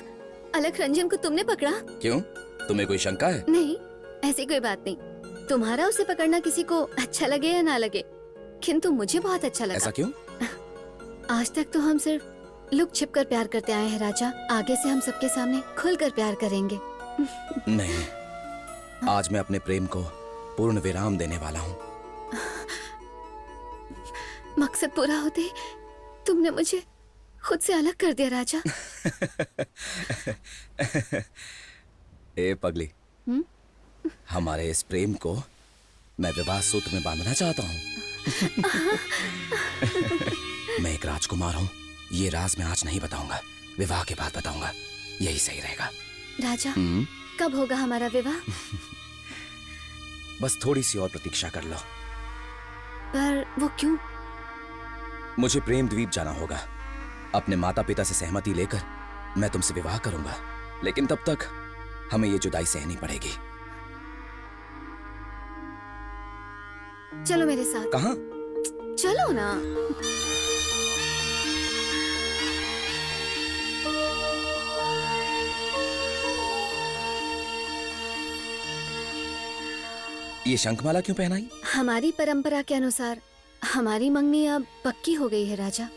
Speaker 4: अलख रंजन को तुमने पकड़ा?
Speaker 11: क्यों, तुम्हें कोई शंका है?
Speaker 4: नहीं, ऐसी कोई बात नहीं। तुम्हारा उसे पकड़ना किसी को अच्छा लगे या ना लगे, किंतु मुझे बहुत अच्छा लगा।
Speaker 11: ऐसा क्यों?
Speaker 4: आज तक तो हम सिर्फ लुक छिप कर प्यार करते आए हैं राजा। आगे से हम सबके सामने खुलकर प्यार करेंगे।
Speaker 11: नहीं, आज मैं अपने प्रेम को पूर्ण विराम देने वाला हूँ।
Speaker 4: मकसद पूरा होते तुमने मुझे खुद से अलग कर दिया राजा।
Speaker 11: ए पगली, हमारे इस प्रेम को मैं विवाह सूत्र में बांधना चाहता हूँ। मैं एक राजकुमार हूँ, ये राज मैं आज नहीं बताऊंगा, विवाह के बाद बताऊंगा, यही सही रहेगा।
Speaker 4: राजा, कब होगा हमारा विवाह?
Speaker 11: बस थोड़ी सी और प्रतीक्षा कर लो।
Speaker 4: पर वो क्यों?
Speaker 11: मुझे प्रेम द्वीप जाना होगा। अपने माता पिता से सहमति लेकर मैं तुमसे विवाह करूंगा, लेकिन तब तक हमें ये जुदाई सहनी पड़ेगी।
Speaker 4: चलो मेरे साथ।
Speaker 11: कहाँ?
Speaker 4: चलो ना।
Speaker 11: ये शंखमाला क्यों पहनाई?
Speaker 4: हमारी परंपरा के अनुसार हमारी मंगनी अब पक्की हो गई है राजा।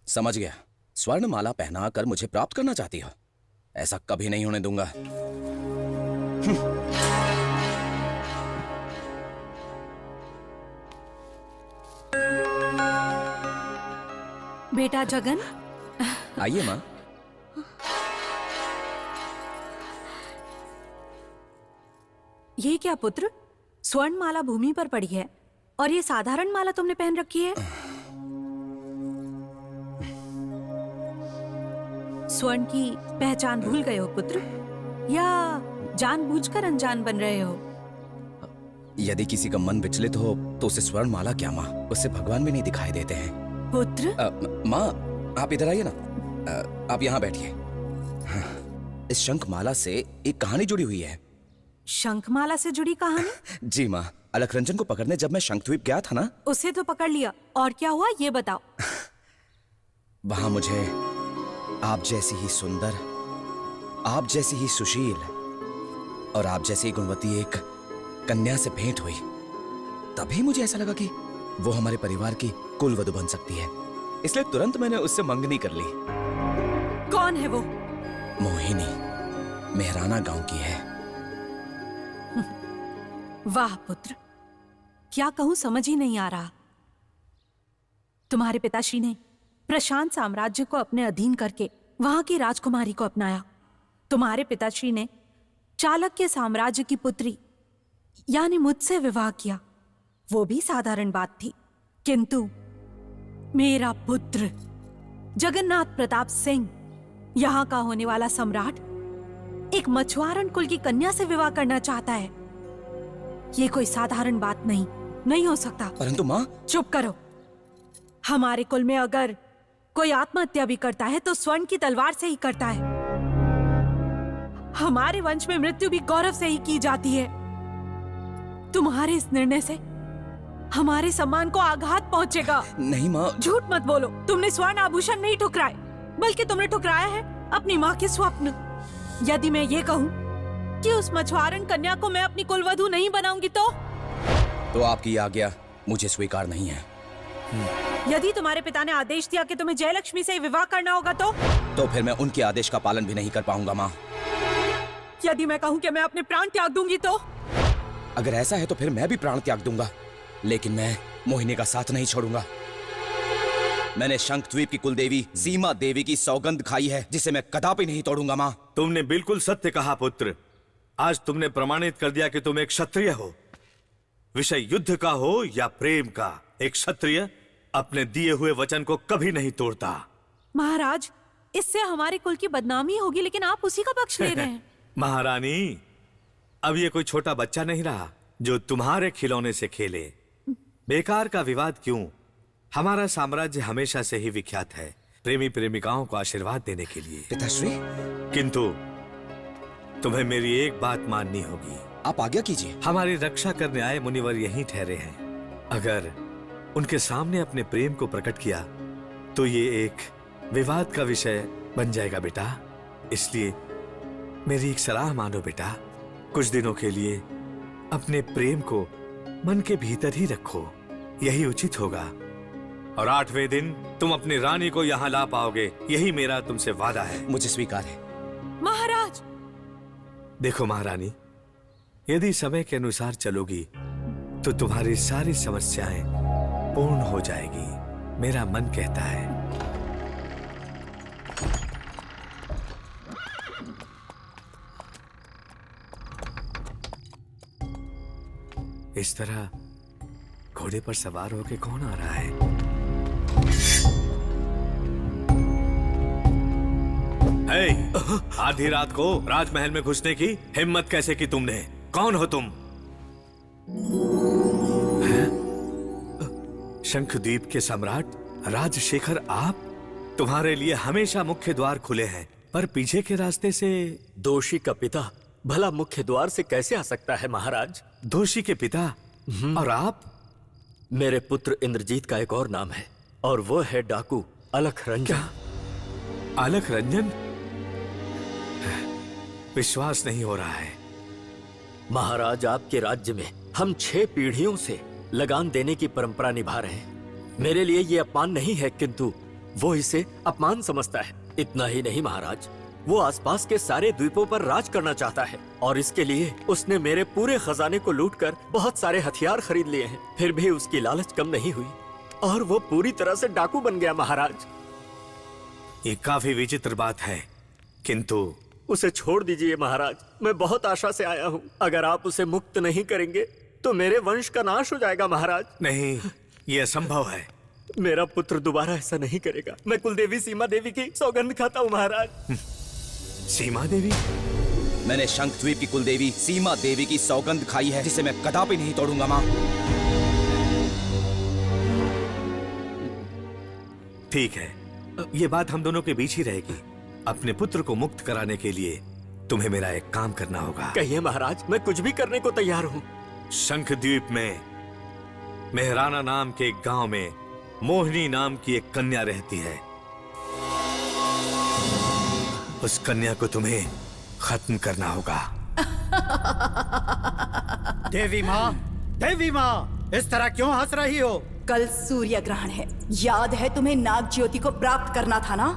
Speaker 11: समझ गया, स्वर्ण माला पहना कर मुझे प्राप्त करना चाहती हो? ऐसा कभी नहीं होने दूंगा।
Speaker 7: बेटा जगन,
Speaker 11: आइए माँ।
Speaker 7: ये क्या पुत्र? स्वर्ण माला भूमि पर पड़ी है और ये साधारण माला तुमने पहन रखी है। स्वर्ण की पहचान भूल गए हो पुत्र, या जानबूझकर अनजान बन रहे हो?
Speaker 11: यदि किसी का मन विचलित हो तो उसे स्वर्ण माला क्या माँ, उससे भगवान भी नहीं दिखाई देते हैं।
Speaker 7: पुत्र।
Speaker 11: माँ, आप इधर आइए ना। आप यहाँ बैठिए। हाँ, इस शंख माला से एक कहानी जुड़ी हुई है।
Speaker 7: शंखमाला से जुड़ी कहानी?
Speaker 11: जी माँ, अलकरंजन को पकड़ने जब मैं शंखद्वीप गया था ना।
Speaker 7: उसे तो पकड़ लिया, और क्या हुआ ये बताओ।
Speaker 11: वहां मुझे आप जैसी ही सुंदर, आप जैसी ही सुशील और आप जैसी ही गुणवती एक कन्या से भेंट हुई। तभी मुझे ऐसा लगा कि वो हमारे परिवार की कुलवधू बन सकती है, इसलिए तुरंत मैंने उससे मंगनी कर ली।
Speaker 7: कौन है वो?
Speaker 11: मोहिनी, मेहराना गांव की है।
Speaker 7: वाह पुत्र, क्या कहूं समझ ही नहीं आ रहा। तुम्हारे पिताश्री ने प्रशांत साम्राज्य को अपने अधीन करके वहां की राजकुमारी को अपनाया। तुम्हारे पिताश्री ने चाणक्य साम्राज्य की पुत्री यानी मुझसे विवाह किया। वो भी साधारण बात थी, किंतु मेरा पुत्र जगन्नाथ प्रताप सिंह, यहां का होने वाला सम्राट, एक मछुआरन कुल की कन्या से विवाह करना चाहता है। ये कोई साधारण बात नहीं हो सकता।
Speaker 11: परंतु माँ।
Speaker 7: चुप करो। हमारे कुल में अगर कोई आत्महत्या भी करता है तो स्वर्ण की तलवार से ही करता है। हमारे वंश में मृत्यु भी गौरव से ही की जाती है। तुम्हारे इस निर्णय से हमारे सम्मान को आघात पहुंचेगा।
Speaker 11: नहीं माँ।
Speaker 7: झूठ मत बोलो। तुमने स्वर्ण आभूषण नहीं ठुकराए, बल्कि तुमने ठुकराया है अपनी माँ के स्वप्न। यदि मैं ये कहूँ कि उस मछुआरन कन्या को मैं अपनी कुलवधू नहीं बनाऊंगी तो
Speaker 11: आपकी आज्ञा मुझे स्वीकार नहीं है।
Speaker 7: यदि तुम्हारे पिता ने आदेश दिया कि तुम्हें जयलक्ष्मी से विवाह करना होगा तो
Speaker 11: फिर मैं उनके आदेश का पालन भी नहीं कर पाऊंगा माँ।
Speaker 7: यदि मैं कहूँ कि मैं अपने प्राण त्याग दूंगी तो?
Speaker 11: अगर ऐसा है तो फिर मैं भी प्राण त्याग दूंगा, लेकिन मैं मोहिनी का साथ नहीं छोड़ूंगा। मैंने शंखद्वीप की कुलदेवी सीमा देवी की सौगंध खाई है, जिसे मैं कदापि नहीं तोड़ूंगा माँ।
Speaker 14: तुमने बिल्कुल सत्य कहा पुत्र। आज तुमने प्रमाणित कर दिया कि तुम एक क्षत्रिय हो। विषय युद्ध का हो या प्रेम का, एक क्षत्रिय अपने दिए हुए वचन को कभी नहीं तोड़ता।
Speaker 7: महाराज, इससे हमारे कुल की बदनामी होगी, लेकिन आप उसी का पक्ष ले रहे हैं।
Speaker 14: महारानी, अब ये कोई छोटा बच्चा नहीं रहा। जो तुम्हारे खिलौने से खेले। बेकार का विवाद क्यों? हमारा साम्राज्य हमेशा से ही विख्यात है प्रेमी प्रेमिकाओं को आशीर्वाद देने के लिए।
Speaker 11: पिताश्री,
Speaker 14: किंतु तुम्हें मेरी एक बात माननी होगी।
Speaker 11: आप आज्ञा कीजिए।
Speaker 14: हमारी रक्षा करने आए मुनिवर यहीं ठहरे हैं। अगर उनके सामने अपने प्रेम को प्रकट किया तो ये एक विवाद का विषय बन जाएगा बेटा। इसलिए मेरी एक सलाह मानो बेटा, कुछ दिनों के लिए अपने प्रेम को मन के भीतर ही रखो, यही उचित होगा। और 8वें दिन तुम अपनी रानी को यहाँ ला पाओगे, यही मेरा तुमसे वादा है।
Speaker 11: मुझे स्वीकार है।
Speaker 7: महाराज!
Speaker 14: देखो महारानी, यदि समय के अनुसार चलोगी तो तुम्हारी सारी समस्याएं पूर्ण हो जाएगी, मेरा मन कहता है। इस तरह घोड़े पर सवार होके कौन आ रहा है? आधी रात को राजमहल में घुसने की हिम्मत कैसे की तुमने? कौन हो तुम? शंखद्वीप के सम्राट राजशेखर आप? तुम्हारे लिए हमेशा मुख्य द्वार खुले हैं, पर पीछे के रास्ते से।
Speaker 1: दोषी का पिता भला मुख्य द्वार से कैसे आ सकता है महाराज?
Speaker 14: दोषी के पिता? और आप?
Speaker 1: मेरे पुत्र इंद्रजीत का एक और नाम है, और वो है डाकू अलख रंजन।
Speaker 14: अलख रंजन? विश्वास नहीं हो रहा है।
Speaker 1: महाराज, आपके राज्य में हम 6 पीढ़ियों से लगान देने की परंपरा निभा रहे हैं। मेरे लिए ये अपमान नहीं है, किंतु वो इसे अपमान समझता है। इतना ही नहीं महाराज, वो आसपास के सारे द्वीपों पर राज करना चाहता है, और इसके लिए उसने मेरे पूरे खजाने को लूटकर बहुत सारे हथियार खरीद लिए हैं। फिर भी उसकी लालच कम नहीं हुई और वो पूरी तरह से डाकू बन गया महाराज।
Speaker 14: ये काफी विचित्र बात है, किंतु
Speaker 1: उसे छोड़ दीजिए महाराज, मैं बहुत आशा से आया हूँ। अगर आप उसे मुक्त नहीं करेंगे तो मेरे वंश का नाश हो जाएगा महाराज।
Speaker 14: नहीं, ये असंभव है।
Speaker 1: मेरा पुत्र दोबारा ऐसा नहीं करेगा। मैं कुलदेवी सीमा देवी की सौगंध खाता हूँ महाराज।
Speaker 14: सीमा देवी?
Speaker 11: मैंने शंखद्वीप की कुलदेवी सीमा देवी की सौगंध खाई है, जिसे मैं कदापि नहीं तोड़ूंगा माँ।
Speaker 14: ठीक है, ये बात हम दोनों के बीच ही रहेगी। अपने पुत्र को मुक्त कराने के लिए तुम्हें मेरा एक काम करना होगा।
Speaker 1: कहिए महाराज, मैं कुछ भी करने को तैयार हूँ।
Speaker 14: शंखद्वीप में मेहराना नाम के एक गांव में मोहिनी नाम की एक कन्या रहती है। उस कन्या को तुम्हें खत्म करना होगा।
Speaker 6: देवी माँ, देवी माँ, इस तरह क्यों हंस रही हो?
Speaker 8: कल सूर्य ग्रहण है, याद है तुम्हें नाग ज्योति को प्राप्त करना था ना?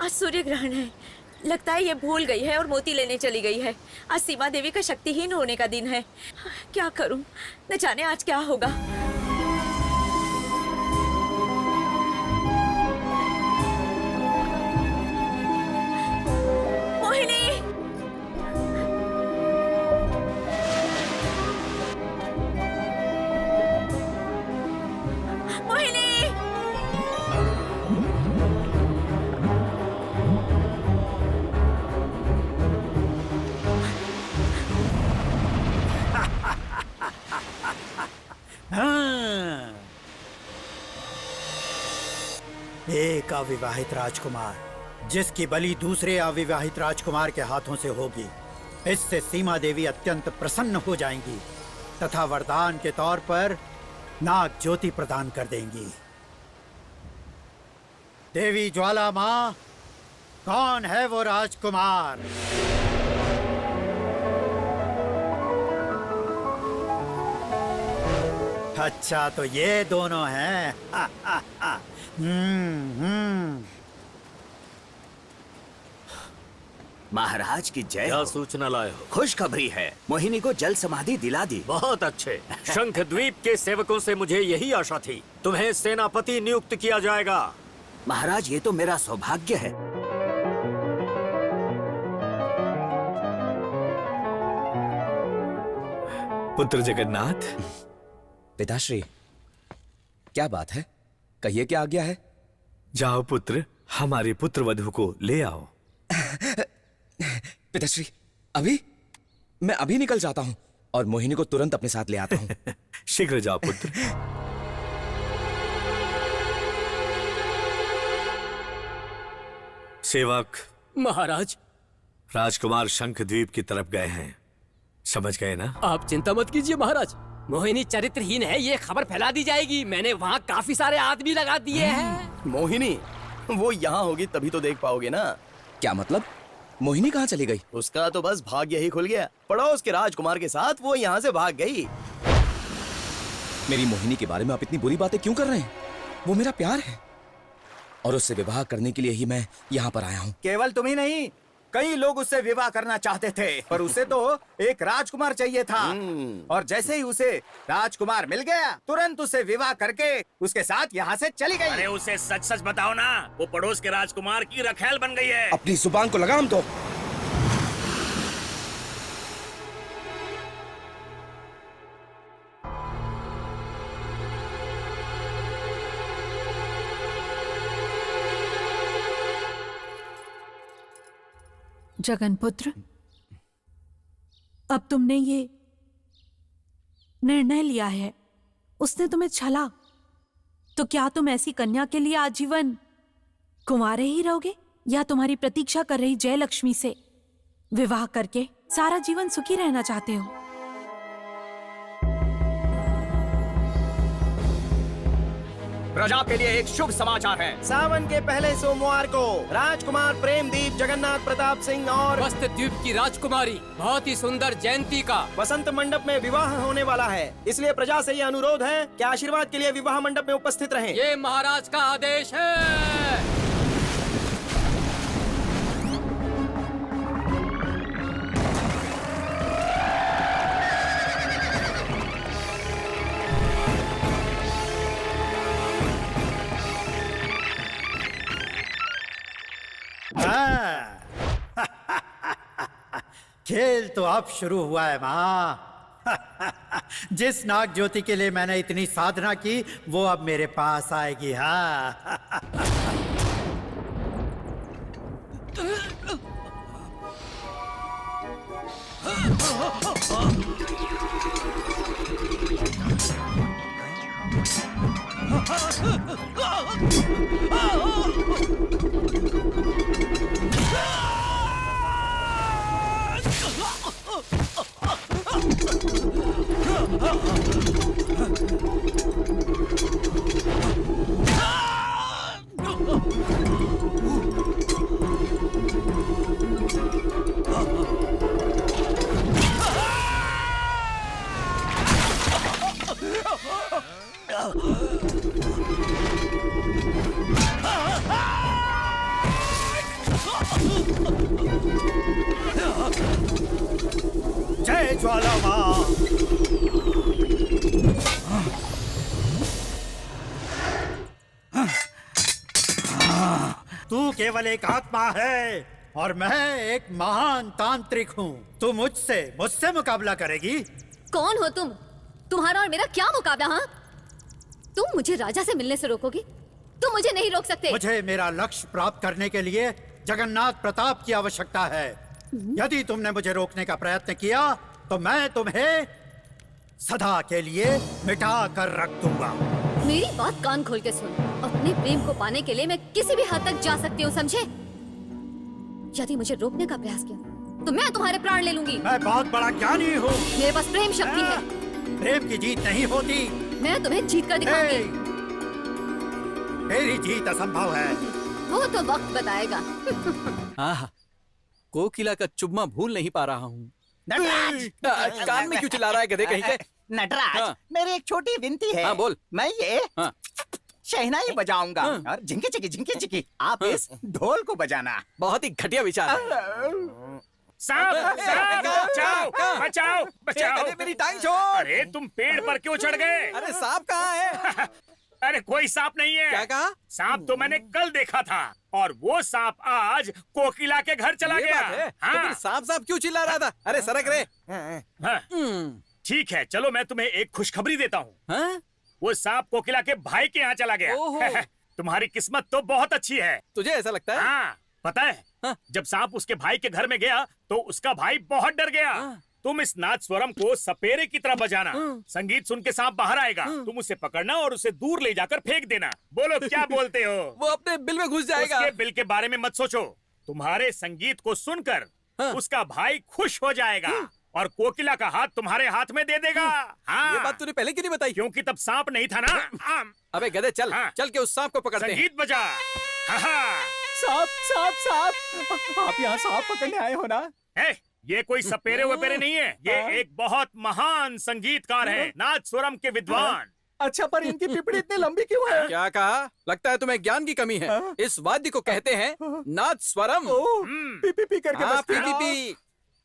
Speaker 10: आज सूर्य ग्रहण है, लगता है ये भूल गई है और मोती लेने चली गई है। आज सीमा देवी का शक्तिहीन होने का दिन है। क्या करूं, न जाने आज क्या होगा। मोहिनी! मोहिनी!
Speaker 6: हाँ। एक अविवाहित राजकुमार जिसकी बलि दूसरे अविवाहित राजकुमार के हाथों से होगी, इससे सीमा देवी अत्यंत प्रसन्न हो जाएंगी तथा वरदान के तौर पर नाग ज्योति प्रदान कर देंगी। देवी ज्वाला माँ, कौन है वो राजकुमार? अच्छा, तो ये दोनों हैं।
Speaker 2: महाराज की जय
Speaker 1: क्या
Speaker 2: हो।
Speaker 1: सूचना लाए हो?
Speaker 2: खुशखबरी है, मोहिनी को जल समाधि दिला दी।
Speaker 1: बहुत अच्छे। शंखद्वीप के सेवकों से मुझे यही आशा थी। तुम्हें सेनापति नियुक्त किया जाएगा।
Speaker 2: महाराज, ये तो मेरा सौभाग्य है।
Speaker 14: पुत्र जगन्नाथ।
Speaker 11: पिताश्री, क्या बात है? कहिए, क्या आज्ञा है?
Speaker 14: जाओ पुत्र, हमारी पुत्र वधू को ले आओ।
Speaker 11: पिताश्री, अभी? मैं अभी निकल जाता हूँ और मोहिनी को तुरंत अपने साथ ले आता हूँ।
Speaker 14: शीघ्र जाओ पुत्र। सेवक
Speaker 15: महाराज,
Speaker 14: राजकुमार शंख द्वीप की तरफ गए हैं, समझ गए ना?
Speaker 15: आप चिंता मत कीजिए महाराज। मोहिनी चरित्रहीन है, ये खबर फैला दी जाएगी। मैंने वहाँ काफी सारे आदमी लगा दिए हैं।
Speaker 13: मोहिनी वो यहाँ होगी तभी तो देख पाओगे ना।
Speaker 11: क्या मतलब? मोहिनी कहाँ चली गई?
Speaker 13: उसका तो बस भाग्य ही खुल गया। पड़ोस के राजकुमार के साथ वो यहाँ से भाग गई।
Speaker 11: मेरी मोहिनी के बारे में आप इतनी बुरी बातें क्यों कर रहे हैं? वो मेरा प्यार है और उससे विवाह करने के लिए ही मैं यहाँ पर आया हूँ।
Speaker 1: केवल तुम ही नहीं, कई लोग उससे विवाह करना चाहते थे, पर उसे तो एक राजकुमार चाहिए था। और जैसे ही उसे राजकुमार मिल गया, तुरंत उसे विवाह करके उसके साथ यहाँ से चली गई।
Speaker 12: अरे उसे सच सच बताओ ना, वो पड़ोस के राजकुमार की रखैल बन गई है।
Speaker 11: अपनी जुबान को लगाम दो।
Speaker 7: जगनपुत्र, अब तुमने ये निर्णय लिया है, उसने तुम्हें छला, तो क्या तुम ऐसी कन्या के लिए आजीवन कुंवारे ही रहोगे या तुम्हारी प्रतीक्षा कर रही जयलक्ष्मी से विवाह करके सारा जीवन सुखी रहना चाहते हो?
Speaker 1: प्रजा के लिए एक शुभ समाचार है।
Speaker 13: सावन के पहले सोमवार को राजकुमार प्रेमदीप जगन्नाथ प्रताप सिंह और
Speaker 15: वस्त द्वीप की राजकुमारी बहुत ही सुंदर जयंती का
Speaker 13: वसंत मंडप में विवाह होने वाला है। इसलिए प्रजा से ये अनुरोध है कि आशीर्वाद के लिए विवाह मंडप में उपस्थित रहें।
Speaker 15: ये महाराज का आदेश है।
Speaker 6: खेल तो अब शुरू हुआ है माँ। जिस नाग ज्योति के लिए मैंने इतनी साधना की, वो अब मेरे पास आएगी। हाँ। जय ज्वाला माँ। तू केवल एक आत्मा है और मैं एक महान तांत्रिक हूँ। तू मुझसे मुकाबला करेगी?
Speaker 4: कौन हो तुम? तुम्हारा और मेरा क्या मुकाबला? हाँ, तुम मुझे राजा से मिलने से रोकोगे? तुम मुझे नहीं रोक सकते।
Speaker 6: मुझे मेरा लक्ष्य प्राप्त करने के लिए जगन्नाथ प्रताप की आवश्यकता है। यदि तुमने मुझे रोकने का प्रयत्न किया तो मैं तुम्हें सदा के लिए मिटा कर रख दूंगा।
Speaker 4: मेरी बात कान खोल के सुन। अपने प्रेम को पाने के लिए मैं किसी भी हद तक जा सकती हूँ, समझे? यदि मुझे रोकने का प्रयास किया तो मैं तुम्हारे प्राण ले लूंगी।
Speaker 6: मैं बहुत बड़ा ज्ञानी हूँ।
Speaker 4: मेरे पास प्रेम शक्ति है।
Speaker 6: प्रेम की जीत नहीं होती।
Speaker 4: मैं तुम्हें जीत कर दिखाऊंगी।
Speaker 6: मेरी जीत असंभव है।
Speaker 4: वो तो वक्त बताएगा।
Speaker 3: आहा, कोकिला का चुम्मा भूल नहीं पा रहा हूँ।
Speaker 1: नटराज,
Speaker 3: कान में क्यों चिल्ला रहा है गधे कहीं के?
Speaker 1: नटराज,
Speaker 3: हाँ।
Speaker 1: मेरी एक छोटी विनती है।
Speaker 3: हाँ, बोल।
Speaker 1: मैं ये
Speaker 3: हाँ।
Speaker 1: शहनाई बजाऊंगा
Speaker 3: हाँ।
Speaker 1: और झिंकी चिकी आप इस ढोल को बजाना।
Speaker 3: बहुत ही घटिया विचार है।
Speaker 12: सांप, सांप, बचाओ, बचाओ, बचाओ।
Speaker 3: गधे, मेरी टांग छोड़।
Speaker 12: अरे तुम पेड़ पर क्यों चढ़ गए?
Speaker 3: अरे सांप कहाँ है?
Speaker 12: अरे कोई सांप नहीं है।
Speaker 3: क्या कहा?
Speaker 12: सांप तो मैंने कल देखा था और वो सांप आज कोकिला के घर चला
Speaker 3: ये
Speaker 12: गया।
Speaker 3: बात है?
Speaker 12: हाँ।
Speaker 3: तो फिर सांप क्यों चिल्ला रहा था? अरे सरक रे।
Speaker 12: हाँ। ठीक है, चलो मैं तुम्हें एक खुशखबरी देता हूँ।
Speaker 3: हाँ?
Speaker 12: वो सांप कोकिला के भाई के यहाँ चला गया। तुम्हारी किस्मत तो बहुत अच्छी है।
Speaker 3: तुझे ऐसा लगता है?
Speaker 12: हाँ, पता है, जब सांप उसके भाई के घर में गया तो उसका भाई बहुत डर गया। तुम इस नाद स्वरम को सपेरे की तरह बजाना। संगीत सुन के सांप बाहर आएगा, तुम उसे पकड़ना और उसे दूर ले जाकर फेंक देना। बोलो क्या बोलते हो?
Speaker 3: वो अपने बिल में घुस जाएगा।
Speaker 12: उसके बिल के बारे में मत सोचो। तुम्हारे संगीत को सुनकर उसका भाई खुश हो जाएगा और कोकिला का हाथ तुम्हारे हाथ में दे देगा। हाँ।
Speaker 3: ये बात तूने पहले क्यों नहीं बताई?
Speaker 12: क्योंकि तब सांप नहीं था ना।
Speaker 3: अबे गधे चल, चल के उस सांप को पकड़ते हैं।
Speaker 12: संगीत बजा।
Speaker 3: सांप सांप सांप, आप यहाँ सांप पकड़ने आए हो ना?
Speaker 12: ये कोई सपेरे वपेरे नहीं है, ये एक बहुत महान संगीतकार है, नाद स्वरम के विद्वान।
Speaker 3: अच्छा, पर इनकी पिपड़ी इतनी लंबी क्यों है? क्या कहा? लगता है तुम्हें ज्ञान की कमी है। इस वाद्य को कहते हैं नाद स्वरम।
Speaker 12: पी पी पी करके
Speaker 3: हाँ, पी पी पी।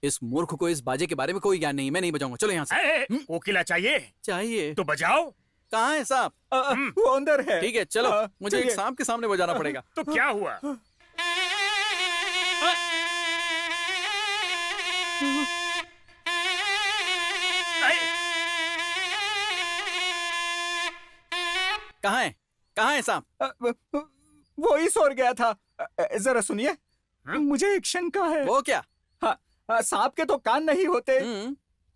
Speaker 3: इस मूर्ख को इस बाजे के बारे में कोई ज्ञान नहीं, मैं नहीं बजाऊंगा। चलो यहाँ से।
Speaker 12: कोकिला चाहिए?
Speaker 3: चाहिए
Speaker 12: तो बजाओ।
Speaker 3: कहाँ है सांप?
Speaker 6: वो अंदर है।
Speaker 3: ठीक है चलो, मुझे एक सांप के सामने बजाना पड़ेगा।
Speaker 12: तो क्या हुआ?
Speaker 3: कहाँ है? कहाँ है सांप?
Speaker 6: वो ही सो गया था। जरा सुनिए, मुझे एक शंका है।
Speaker 3: वो क्या?
Speaker 6: हाँ, सांप के तो कान नहीं होते,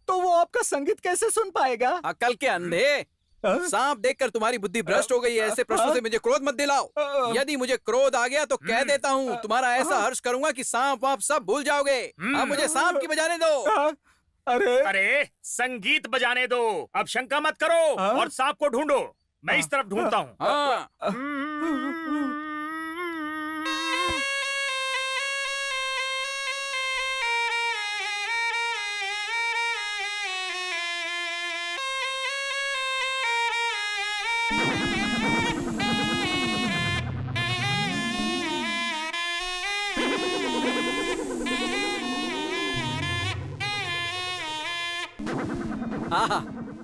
Speaker 6: तो वो आपका संगीत कैसे सुन पाएगा?
Speaker 3: अकल के अंधे, सांप देखकर तुम्हारी बुद्धि भ्रष्ट हो गई है। ऐसे प्रश्नों से मुझे क्रोध मत दिलाओ। यदि मुझे क्रोध आ गया तो कह देता हूँ, तुम्हारा ऐसा हर्ष करूंगा कि सांप वाप सब भूल जाओगे। अब मुझे सांप की बजाने दो।
Speaker 12: अरे संगीत बजाने दो, अब शंका मत करो और सांप को ढूंढो। मैं इस तरफ ढूंढता हूँ।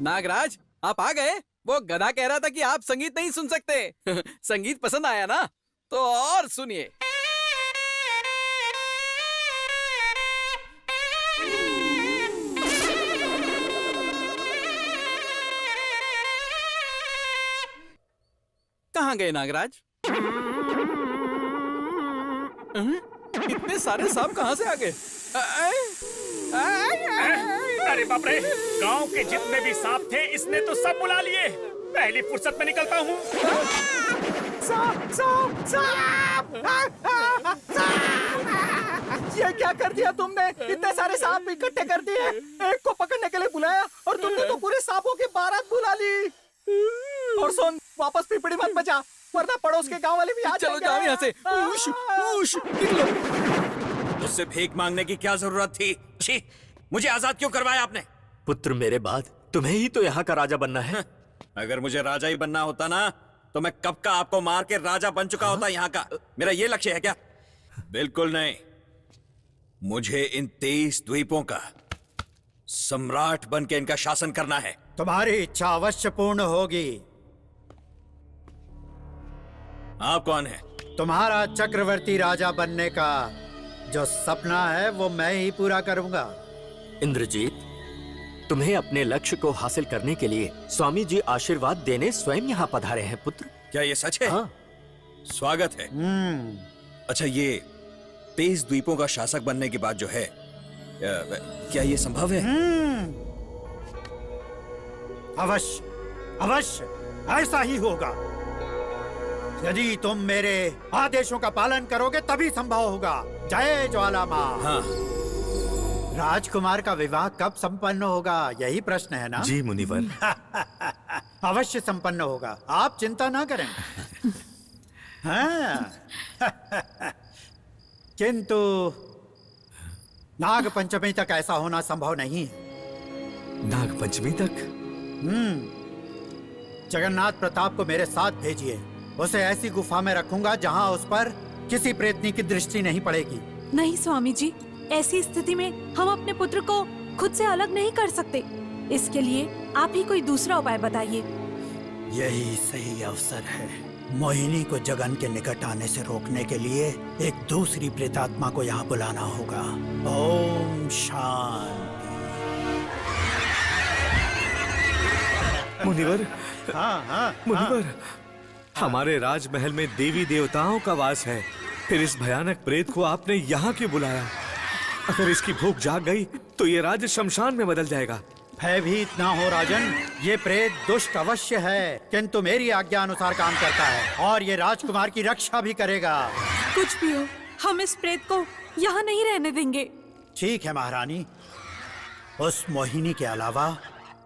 Speaker 3: नागराज, आप आ गए? वो गधा कह रहा था कि आप संगीत नहीं सुन सकते। संगीत पसंद आया ना? तो और सुनिए। कहाँ गए नागराज? इतने सारे सांप कहाँ से आ गए?
Speaker 12: अरे बाप रे, गांव के जितने भी सांप थे इसने तो सब बुला लिए। पहली फुर्सत में निकलता हूँ।
Speaker 6: सांप सांप सांप! ये क्या कर दिया तुमने? इतने सारे सांप इकट्ठे कर दिए, एक को पकड़ने के लिए बुलाया और तुमने तो पूरे सांपों की बारात बुला ली। और सुन, वापस पिपड़ी मत बजा, वरना पड़ोस के गांव वाले भी आ
Speaker 3: चलो
Speaker 6: जाएंगे।
Speaker 3: जाओ यहाँ से। उश, उश, निकलो।
Speaker 5: मुझसे भीख मांगने की क्या जरूरत थी? छी, मुझे आजाद क्यों करवाया आपने?
Speaker 1: पुत्र, मेरे बाद तुम्हें ही तो यहाँ का राजा बनना है।
Speaker 5: अगर मुझे राजा ही बनना होता ना, तो मैं कब का आपको मार के राजा बन चुका होता यहाँ का। मेरा ये लक्ष्य है क्या? बिल्कुल नहीं। मुझे इन 23 द्वीपों का सम्राट बन के इनका शासन करना है।
Speaker 6: तुम्हारी इच्छा अवश्य पूर्ण होगी।
Speaker 5: आप कौन है?
Speaker 6: तुम्हारा चक्रवर्ती राजा बनने का जो सपना है वो मैं ही पूरा करूंगा।
Speaker 1: इंद्रजीत, तुम्हें अपने लक्ष्य को हासिल करने के लिए स्वामी जी आशीर्वाद देने स्वयं यहाँ पधारे हैं पुत्र।
Speaker 5: क्या ये सच है?
Speaker 1: हाँ।
Speaker 5: स्वागत है। अच्छा, ये 23 द्वीपों का शासक बनने की बात जो है, क्या ये संभव है?
Speaker 6: अवश्य अवश्य ऐसा ही होगा। यदि तुम मेरे आदेशों का पालन करोगे तभी संभव होगा। जय ज्वाला माँ।
Speaker 5: हाँ।
Speaker 6: राजकुमार का विवाह कब संपन्न होगा, यही प्रश्न है ना?
Speaker 14: जी मुनिवर।
Speaker 6: अवश्य संपन्न होगा, आप चिंता ना करें। हाँ। किंतु नाग पंचमी तक ऐसा होना संभव नहीं है।
Speaker 14: नाग पंचमी तक?
Speaker 6: जगन्नाथ प्रताप को मेरे साथ भेजिए। उसे ऐसी गुफा में रखूंगा जहां उस पर किसी प्रेतनी की दृष्टि नहीं पड़ेगी।
Speaker 7: नहीं स्वामी जी, ऐसी स्थिति में हम अपने पुत्र को खुद से अलग नहीं कर सकते। इसके लिए आप ही कोई दूसरा उपाय बताइए।
Speaker 6: यही सही अवसर है। मोहिनी को जगन के निकट आने से रोकने के लिए एक दूसरी प्रेतात्मा को यहाँ बुलाना होगा। ओम शांति।
Speaker 14: मुनिवर।
Speaker 6: हाँ हाँ
Speaker 14: मुनिवर, हमारे राजमहल में देवी देवताओं का वास है, फिर इस भयानक प्रेत को आपने यहाँ क्यों बुलाया? अगर इसकी भूख जाग गई तो ये राज्य शमशान में बदल जाएगा।
Speaker 6: भयभीत ना हो राजन, ये प्रेत दुष्ट अवश्य है, किंतु मेरी आज्ञा अनुसार काम करता है और ये राजकुमार की रक्षा भी करेगा।
Speaker 7: कुछ भी हो, हम इस प्रेत को यहाँ नहीं रहने देंगे।
Speaker 6: ठीक है महारानी, उस मोहिनी के अलावा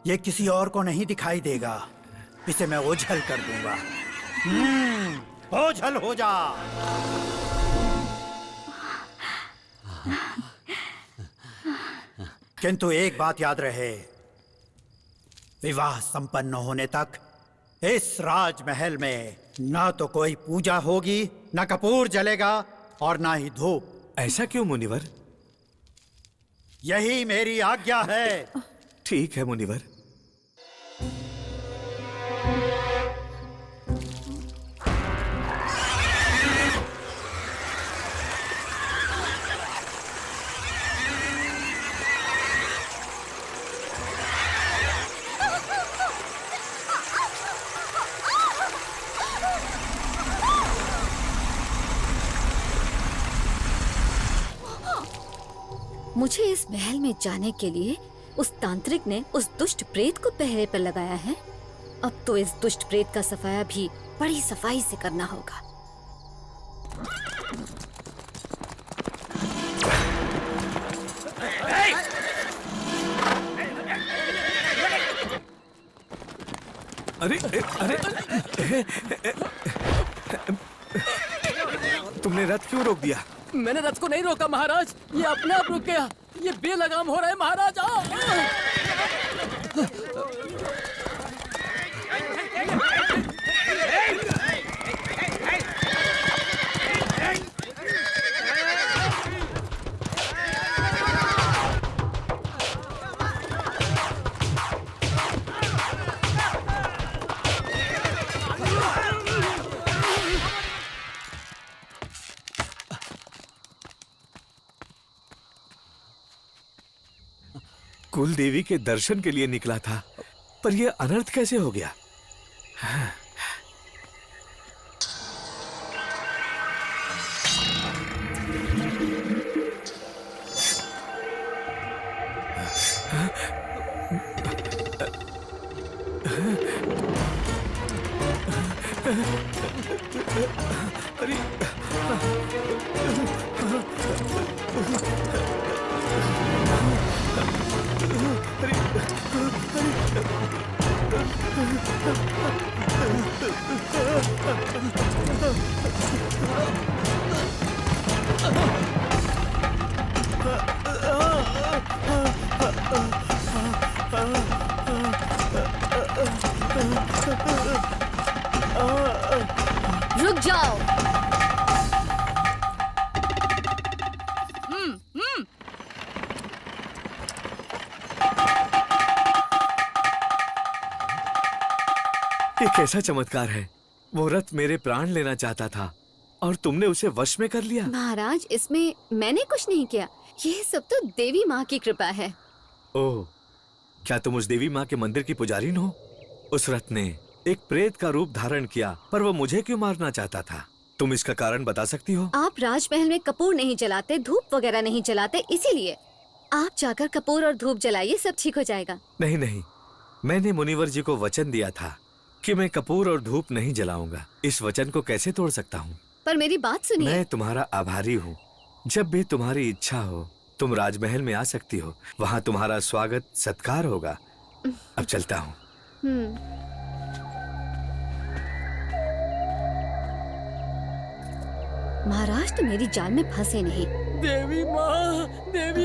Speaker 6: ये किसी और को नहीं दिखाई देगा। इसे मैं ओझल कर दूंगा। ओझल हो जा। किंतु एक बात याद रहे, विवाह संपन्न होने तक इस राजमहल में ना तो कोई पूजा होगी, ना कपूर जलेगा और ना ही धूप।
Speaker 14: ऐसा क्यों मुनिवर?
Speaker 6: यही मेरी आज्ञा है।
Speaker 14: ठीक है मुनिवर।
Speaker 4: मुझे इस महल में जाने के लिए उस तांत्रिक ने उस दुष्ट प्रेत को पहरे पर लगाया है। अब तो इस दुष्ट प्रेत का सफाया भी बड़ी सफाई से करना होगा।
Speaker 14: अरे अरे तुमने रथ क्यों रोक दिया?
Speaker 15: मैंने रथ को नहीं रोका महाराज, ये अपने आप रुक गया। ये बेलगाम हो रहा है महाराज।
Speaker 14: कुल देवी के दर्शन के लिए निकला था, पर यह अनर्थ कैसे हो गया?
Speaker 4: रुक जाओ।
Speaker 14: ये कैसा चमत्कार है? वो रथ मेरे प्राण लेना चाहता था और तुमने उसे वश में कर लिया।
Speaker 4: महाराज, इसमें मैंने कुछ नहीं किया, ये सब तो देवी माँ की कृपा है।
Speaker 14: ओह, क्या तुम उस देवी माँ के मंदिर की पुजारीन हो? उस रथ ने एक प्रेत का रूप धारण किया, पर वो मुझे क्यों मारना चाहता था? तुम इसका कारण बता सकती हो?
Speaker 4: आप राजमहल में कपूर नहीं जलाते, धूप वगैरह नहीं जलाते, इसीलिए आप जाकर कपूर और धूप जलाइए, सब ठीक हो जाएगा।
Speaker 14: नहीं नहीं, मैंने मुनिवर जी को वचन दिया था कि मैं कपूर और धूप नहीं जलाऊंगा। इस वचन को कैसे तोड़ सकता हूँ?
Speaker 4: पर मेरी बात सुनिए।
Speaker 14: मैं तुम्हारा आभारी हूँ। जब भी तुम्हारी इच्छा हो तुम राजमहल में आ सकती हो, वहाँ तुम्हारा स्वागत सत्कार होगा। अब चलता हूँ।
Speaker 4: महाराज तो मेरी जाल में फंसे नहीं।
Speaker 15: देवी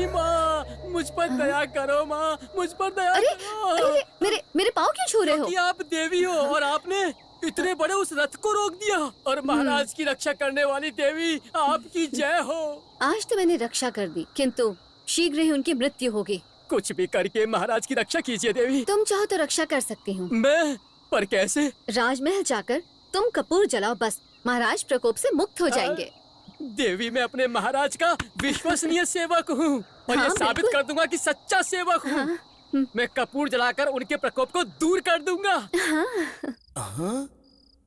Speaker 15: माँ, मुझ पर दया करो माँ, मुझ पर दया करो।
Speaker 4: अरे मेरे पाँव क्यों छू रहे हो?
Speaker 15: कि आप देवी हो और आपने इतने बड़े उस रथ को रोक दिया, और महाराज की रक्षा करने वाली देवी आपकी जय हो।
Speaker 4: आज तो मैंने रक्षा कर दी, किंतु शीघ्र ही उनकी मृत्यु होगी।
Speaker 15: कुछ भी करके महाराज की रक्षा कीजिए देवी।
Speaker 4: तुम चाहो तो रक्षा कर सकती हूँ।
Speaker 15: मैं? पर कैसे?
Speaker 4: राजमहल जाकर तुम कपूर जलाओ, बस महाराज प्रकोप से मुक्त हो जाएंगे।
Speaker 15: देवी, मैं अपने महाराज का विश्वसनीय सेवक हूँ और ये साबित कर दूंगा कि सच्चा सेवक हूँ। मैं कपूर जलाकर उनके प्रकोप को दूर कर दूंगा।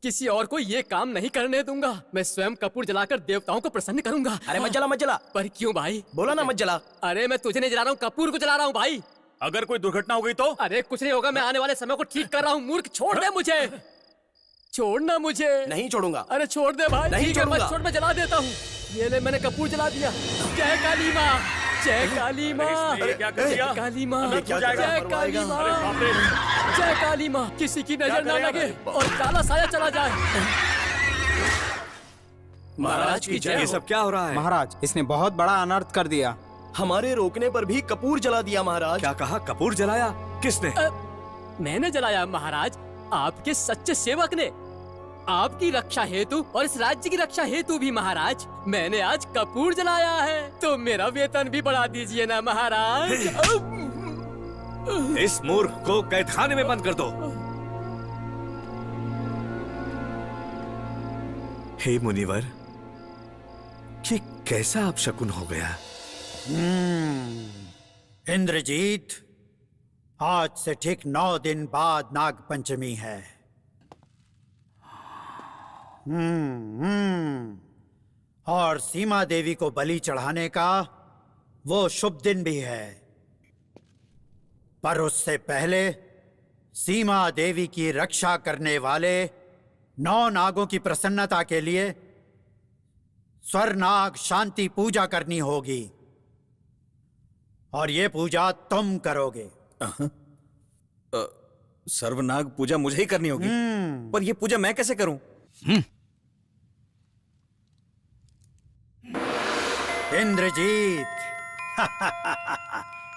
Speaker 15: किसी और को ये काम नहीं करने दूंगा। मैं स्वयं कपूर जलाकर देवताओं को प्रसन्न करूंगा।
Speaker 13: अरे मत जला मत जला।
Speaker 15: पर क्यों भाई?
Speaker 13: बोला ना मत जला।
Speaker 15: अरे मैं तुझे नहीं जला रहा हूँ, कपूर को जला रहा हूँ भाई।
Speaker 12: अगर कोई दुर्घटना हो गई तो?
Speaker 15: अरे कुछ नहीं होगा, मैं आने वाले समय को ठीक कर रहा हूँ। मूर्ख, छोड़ दे मुझे, छोड़ना मुझे।
Speaker 13: नहीं छोड़ूंगा।
Speaker 15: अरे छोड़ दे भाई।
Speaker 13: नहीं
Speaker 15: ठीक है, मत
Speaker 13: छोड़ूंगा।
Speaker 15: छोड़, मैं जला देता हूँ। ये ले, मैंने कपूर जला दिया। जय काली माँ, जय काली माँ,
Speaker 12: अरे क्या कर दिया?
Speaker 15: जय काली माँ,
Speaker 12: अरे क्या जाएगा?
Speaker 15: जय काली
Speaker 12: अरे
Speaker 15: माँ,
Speaker 12: बाप रे।
Speaker 15: जय काली माँ। किसी की नजर ना
Speaker 12: करें
Speaker 15: लगे
Speaker 12: अब?
Speaker 15: और काला साया चला जाए।
Speaker 12: महाराज की जय
Speaker 14: ये
Speaker 12: हो।
Speaker 14: सब क्या हो रहा है?
Speaker 3: महाराज, इसने बहुत बड़ा अनर्थ कर दिया।
Speaker 13: हमारे रोकने पर भी कपूर जला दिया महाराज।
Speaker 14: क्या कहा? कपूर जलाया? किसने?
Speaker 15: मैंने जलाया महाराज, आपके सच्चे सेवक ने। आपकी रक्षा हेतु और इस राज्य की रक्षा हेतु भी महाराज, मैंने आज कपूर जलाया है। तो मेरा वेतन भी बढ़ा दीजिए ना महाराज।
Speaker 14: इस मूर्ख को कैदखाने में बंद कर दो। हे मुनिवर, ये कैसा अपशकुन हो गया?
Speaker 6: इंद्रजीत, आज से ठीक 9 दिन बाद नाग पंचमी है। और सीमा देवी को बलि चढ़ाने का वो शुभ दिन भी है। पर उससे पहले सीमा देवी की रक्षा करने वाले 9 नागों की प्रसन्नता के लिए स्वरनाग शांति पूजा करनी होगी। और ये पूजा तुम करोगे।
Speaker 5: सर्वनाग पूजा मुझे ही करनी होगी। पर ये पूजा मैं कैसे करूं?
Speaker 6: इंद्रजीत,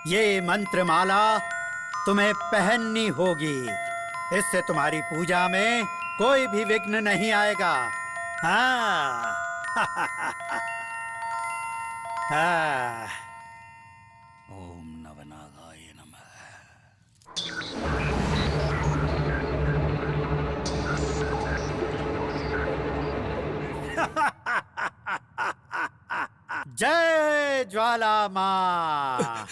Speaker 6: ये मंत्रमाला तुम्हें पहननी होगी। इससे तुम्हारी पूजा में कोई भी विघ्न नहीं आएगा। हाँ। हाँ।
Speaker 1: ओम नवनागाय नमः।
Speaker 6: जय ज्वाला माँ।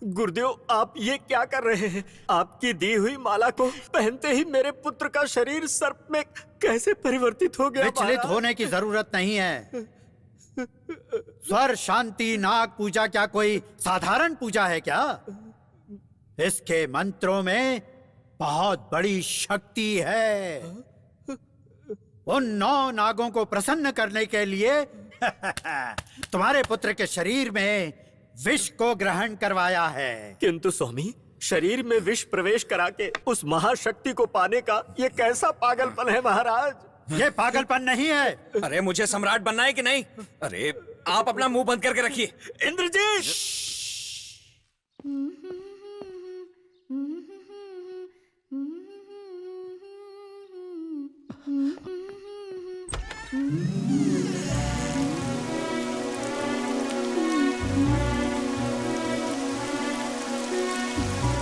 Speaker 13: गुरुदेव, आप ये क्या कर रहे हैं? आपकी दी हुई माला को पहनते ही मेरे पुत्र का शरीर सर्प में कैसे परिवर्तित हो गया?
Speaker 6: विचलित
Speaker 13: महाराज?
Speaker 6: होने की जरूरत नहीं है। स्वर शांति नाग पूजा क्या कोई साधारण पूजा है क्या? इसके मंत्रों में बहुत बड़ी शक्ति है। उन 9 नागों को प्रसन्न करने के लिए तुम्हारे पुत्र के शरीर में विष को ग्रहण करवाया है।
Speaker 13: किंतु स्वामी, शरीर में विष प्रवेश करा के उस महाशक्ति को पाने का ये कैसा पागलपन है महाराज?
Speaker 6: ये पागलपन नहीं है।
Speaker 5: अरे मुझे सम्राट बनना है कि नहीं? अरे आप अपना मुंह बंद करके रखिए।
Speaker 13: इंद्रजीत!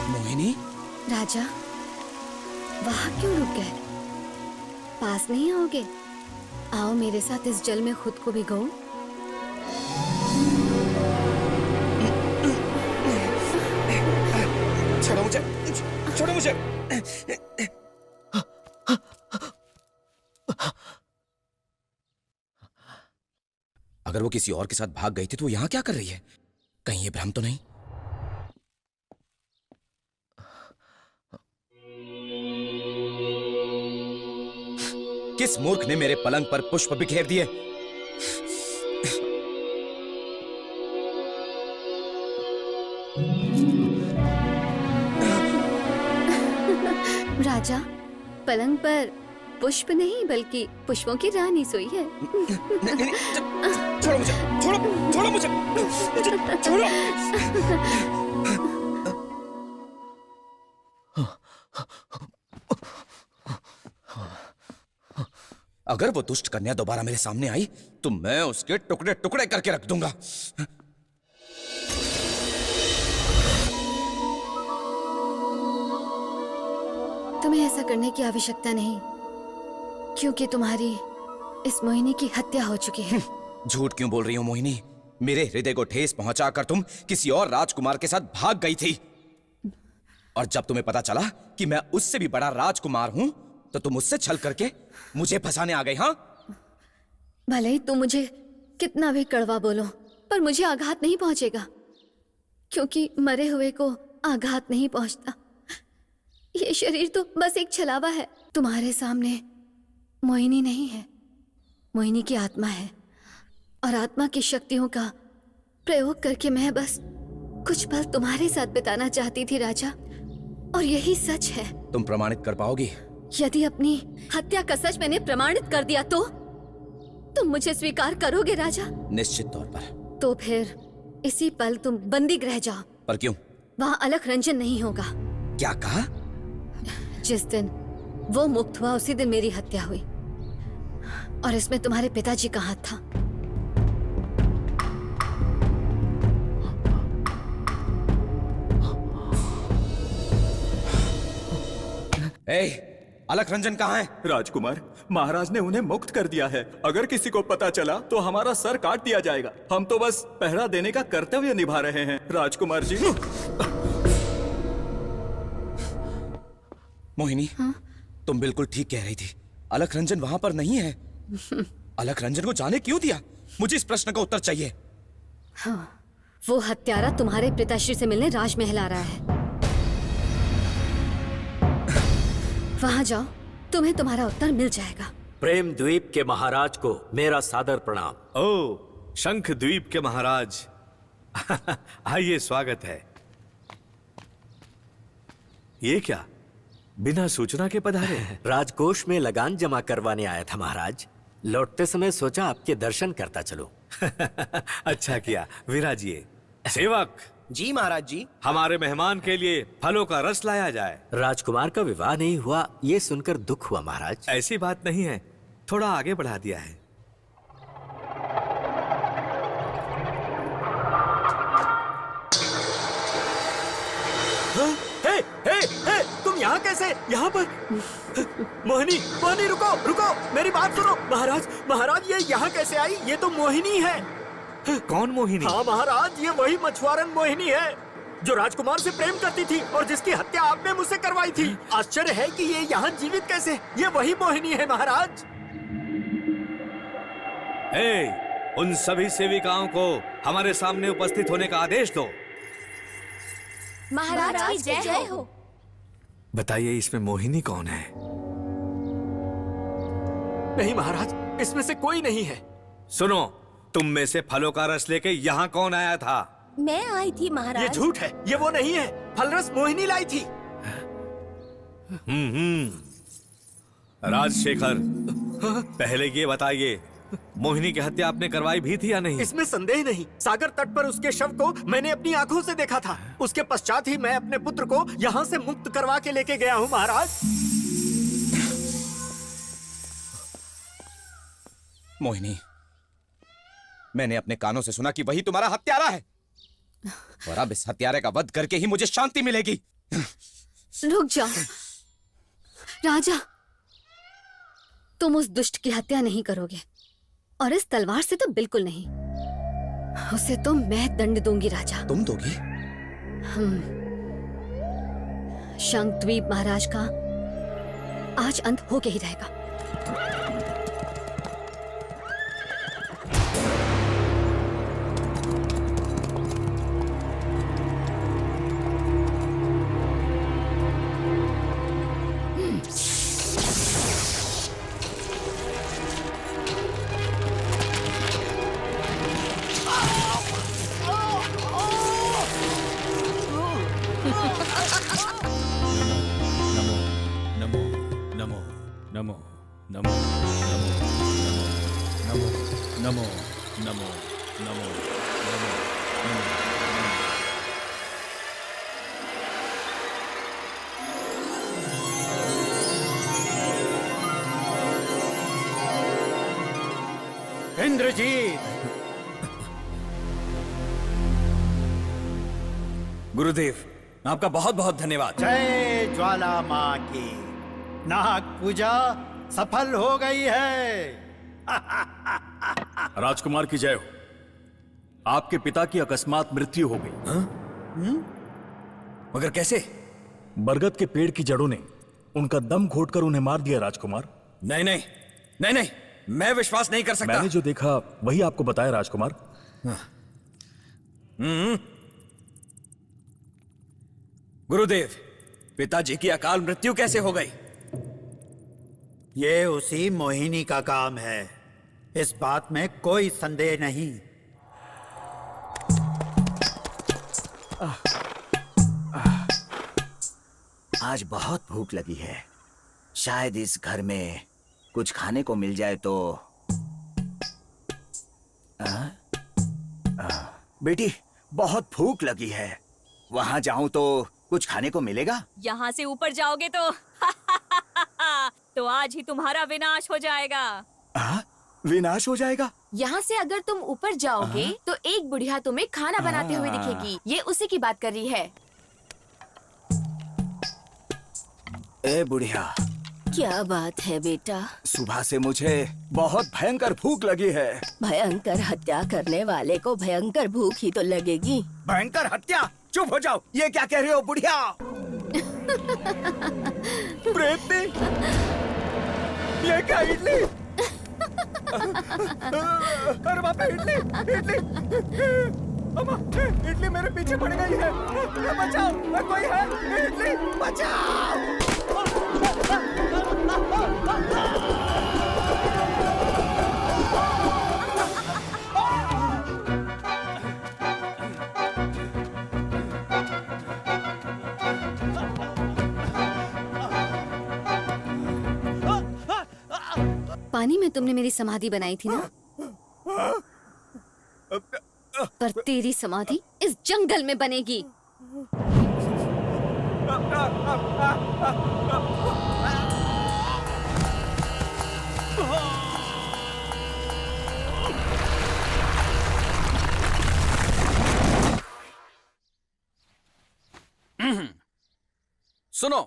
Speaker 11: मोहिनी,
Speaker 4: राजा, वहां क्यों रुक गए? पास नहीं आओगे? आओ मेरे साथ इस जल में खुद को भिगो।
Speaker 11: छोड़ो मुझे, छोड़ो मुझे। अगर वो किसी और के साथ भाग गई थी तो वो यहां क्या कर रही है? कहीं ये भ्रम तो नहीं? किस मूर्ख ने मेरे पलंग पर पुष्प बिखेर दिए?
Speaker 4: राजा, पलंग पर पुष्प नहीं बल्कि पुष्पों की रानी सोई है।
Speaker 11: छोड़ो मुझे, छोड़ो, छोड़ो मुझे, छोड़ो। अगर वो दुष्ट कन्या दोबारा मेरे सामने आई तो मैं उसके टुकड़े टुकड़े करके रख दूंगा।
Speaker 4: तुम्हें ऐसा करने की आवश्यकता नहीं, क्योंकि तुम्हारी इस मोहिनी की हत्या हो चुकी है।
Speaker 11: झूठ क्यों बोल रही हो मोहिनी? मेरे हृदय को ठेस पहुंचाकर तुम किसी और राजकुमार के साथ भाग गई थी, और जब तुम्हें पता चला कि मैं उससे भी बड़ा राजकुमार हूं तो तुम मुझसे छल करके मुझे फंसाने आ गई, हाँ?
Speaker 4: भले ही तुम मुझे कितना भी कड़वा बोलो, पर मुझे आघात नहीं पहुंचेगा, क्योंकि मरे हुए को आघात नहीं पहुंचता। ये शरीर तो बस एक छलावा है। तुम्हारे सामने मोहिनी नहीं है, मोहिनी की आत्मा है, और आत्मा की शक्तियों का प्रयोग करके मैं बस कुछ पल तुम्हारे साथ बिताना चाहती थी राजा, और यही सच है।
Speaker 11: तुम प्रमाणित कर पाओगी?
Speaker 4: यदि अपनी हत्या का सच मैंने प्रमाणित कर दिया तो तुम मुझे स्वीकार करोगे राजा?
Speaker 11: निश्चित तौर पर।
Speaker 4: तो फिर इसी पल तुम बंदी गृह जाओ।
Speaker 11: पर क्यों?
Speaker 4: वहाँ अलख रंजन नहीं होगा।
Speaker 11: क्या कहा?
Speaker 4: जिस दिन वो मुक्त हुआ उसी दिन मेरी हत्या हुई, और इसमें तुम्हारे पिताजी का हाथ था।
Speaker 11: अलख रंजन कहाँ है?
Speaker 13: राजकुमार, महाराज ने उन्हें मुक्त कर दिया है। अगर किसी को पता चला तो हमारा सर काट दिया जाएगा। हम तो बस पहरा देने का कर्तव्य निभा रहे हैं राजकुमार जी।
Speaker 11: मोहिनी,
Speaker 4: हाँ?
Speaker 11: तुम बिल्कुल ठीक कह रही थी। अलख रंजन वहां पर नहीं है। अलख रंजन को जाने क्यों दिया? मुझे इस प्रश्न का उत्तर चाहिए।
Speaker 4: हाँ, वो हत्यारा तुम्हारे पिताश्री से मिलने राजमहल आ रहा है। वहां जाओ, तुम्हें तुम्हारा उत्तर मिल जाएगा।
Speaker 13: प्रेम द्वीप के महाराज को मेरा सादर प्रणाम।
Speaker 14: ओ, शंख द्वीप के महाराज। आइए, स्वागत है। ये क्या, बिना सूचना के पधारे?
Speaker 13: राजकोष में लगान जमा करवाने आया था महाराज। लौटते समय सोचा आपके दर्शन करता चलो।
Speaker 14: अच्छा किया, विराजिए। सेवक
Speaker 1: जी महाराज जी।
Speaker 14: हमारे मेहमान के लिए फलों का रस लाया जाए।
Speaker 13: राजकुमार का विवाह नहीं हुआ, ये सुनकर दुख हुआ महाराज।
Speaker 14: ऐसी बात नहीं है, थोड़ा आगे बढ़ा दिया है।
Speaker 13: हे, तुम यहाँ कैसे? यहाँ पर? मोहिनी, मोहिनी रुको, रुको, मेरी बात सुनो। महाराज, महाराज ये यहाँ कैसे आई? ये तो मोहिनी है।
Speaker 14: कौन मोहिनी?
Speaker 13: हाँ महाराज, ये वही मछुआरन मोहिनी है जो राजकुमार से प्रेम करती थी और जिसकी हत्या आपने मुझसे करवाई थी। आश्चर्य है कि ये यहाँ जीवित कैसे? ये वही मोहिनी है महाराज।
Speaker 14: उन सभी सेविकाओं को हमारे सामने उपस्थित होने का आदेश दो।
Speaker 8: महाराज की जय हो।
Speaker 14: बताइए, इसमें मोहिनी कौन है?
Speaker 13: नहीं महाराज, इसमें से कोई नहीं है।
Speaker 14: सुनो, तुम में से फलों का रस लेके यहाँ कौन आया था?
Speaker 8: मैं आई थी महाराज।
Speaker 13: ये झूठ है, ये वो नहीं है। फलरस मोहिनी लाई थी।
Speaker 14: राजशेखर, पहले ये बताइए, मोहिनी की हत्या आपने करवाई भी थी या नहीं?
Speaker 13: इसमें संदेह नहीं। सागर तट पर उसके शव को मैंने अपनी आंखों से देखा था। उसके पश्चात ही मैं अपने पुत्र को यहाँ से मुक्त करवा के लेके गया हूँ महाराज।
Speaker 11: मोहिनी, मैंने अपने कानों से सुना कि वही तुम्हारा हत्यारा है, और अब इस हत्यारे का वध करके ही मुझे शांति मिलेगी।
Speaker 4: रुक जाओ राजा, तुम उस दुष्ट की हत्या नहीं करोगे, और इस तलवार से तो बिल्कुल नहीं। उसे तो मैं दंड दूंगी राजा।
Speaker 11: तुम दोगी?
Speaker 4: शंखद्वीप महाराज का आज अंत होके ही रहेगा।
Speaker 6: इंद्रजीत।
Speaker 5: गुरुदेव, आपका बहुत बहुत धन्यवाद।
Speaker 6: जय ज्वाला माँ की। नाग पूजा सफल हो गई है।
Speaker 12: राजकुमार की जय हो। आपके पिता की अकस्मात मृत्यु हो गई।
Speaker 5: मगर कैसे?
Speaker 12: बरगद के पेड़ की जड़ों ने
Speaker 16: उनका दम घोटकर उन्हें मार दिया राजकुमार।
Speaker 5: नहीं नहीं नहीं नहीं, मैं विश्वास नहीं कर सकता।
Speaker 16: मैंने जो देखा वही आपको बताया राजकुमार।
Speaker 5: गुरुदेव, पिताजी की अकाल मृत्यु कैसे हो गई?
Speaker 6: ये उसी मोहिनी का काम है, इस बात में कोई संदेह नहीं।
Speaker 2: आज बहुत भूख लगी है, शायद इस घर में कुछ खाने को मिल जाए तो। बेटी, बहुत भूख लगी है, वहां जाऊं तो कुछ खाने को मिलेगा?
Speaker 10: यहाँ से ऊपर जाओगे तो तो आज ही तुम्हारा विनाश हो जाएगा।
Speaker 2: विनाश हो जाएगा?
Speaker 8: यहाँ से अगर तुम ऊपर जाओगे तो एक बुढ़िया तुम्हें खाना बनाते हुए दिखेगी। ये उसी की बात कर रही है।
Speaker 2: ए बुढ़िया,
Speaker 8: क्या बात है बेटा?
Speaker 2: सुबह से मुझे बहुत भयंकर भूख लगी है।
Speaker 8: भयंकर हत्या करने वाले को भयंकर भूख ही तो लगेगी।
Speaker 2: भयंकर हत्या? चुप हो जाओ, ये क्या कह रहे हो बुढ़िया? प्रेतनी? ये क्या इडली? अरे बाप रे, इडली इडली अम्मा, इडली मेरे पीछे पड़ गई है। बचाओ, कोई है? इडली बचाओ।
Speaker 4: पानी में तुमने मेरी समाधि बनाई थी ना, पर तेरी समाधि इस जंगल में बनेगी।
Speaker 3: सुनो,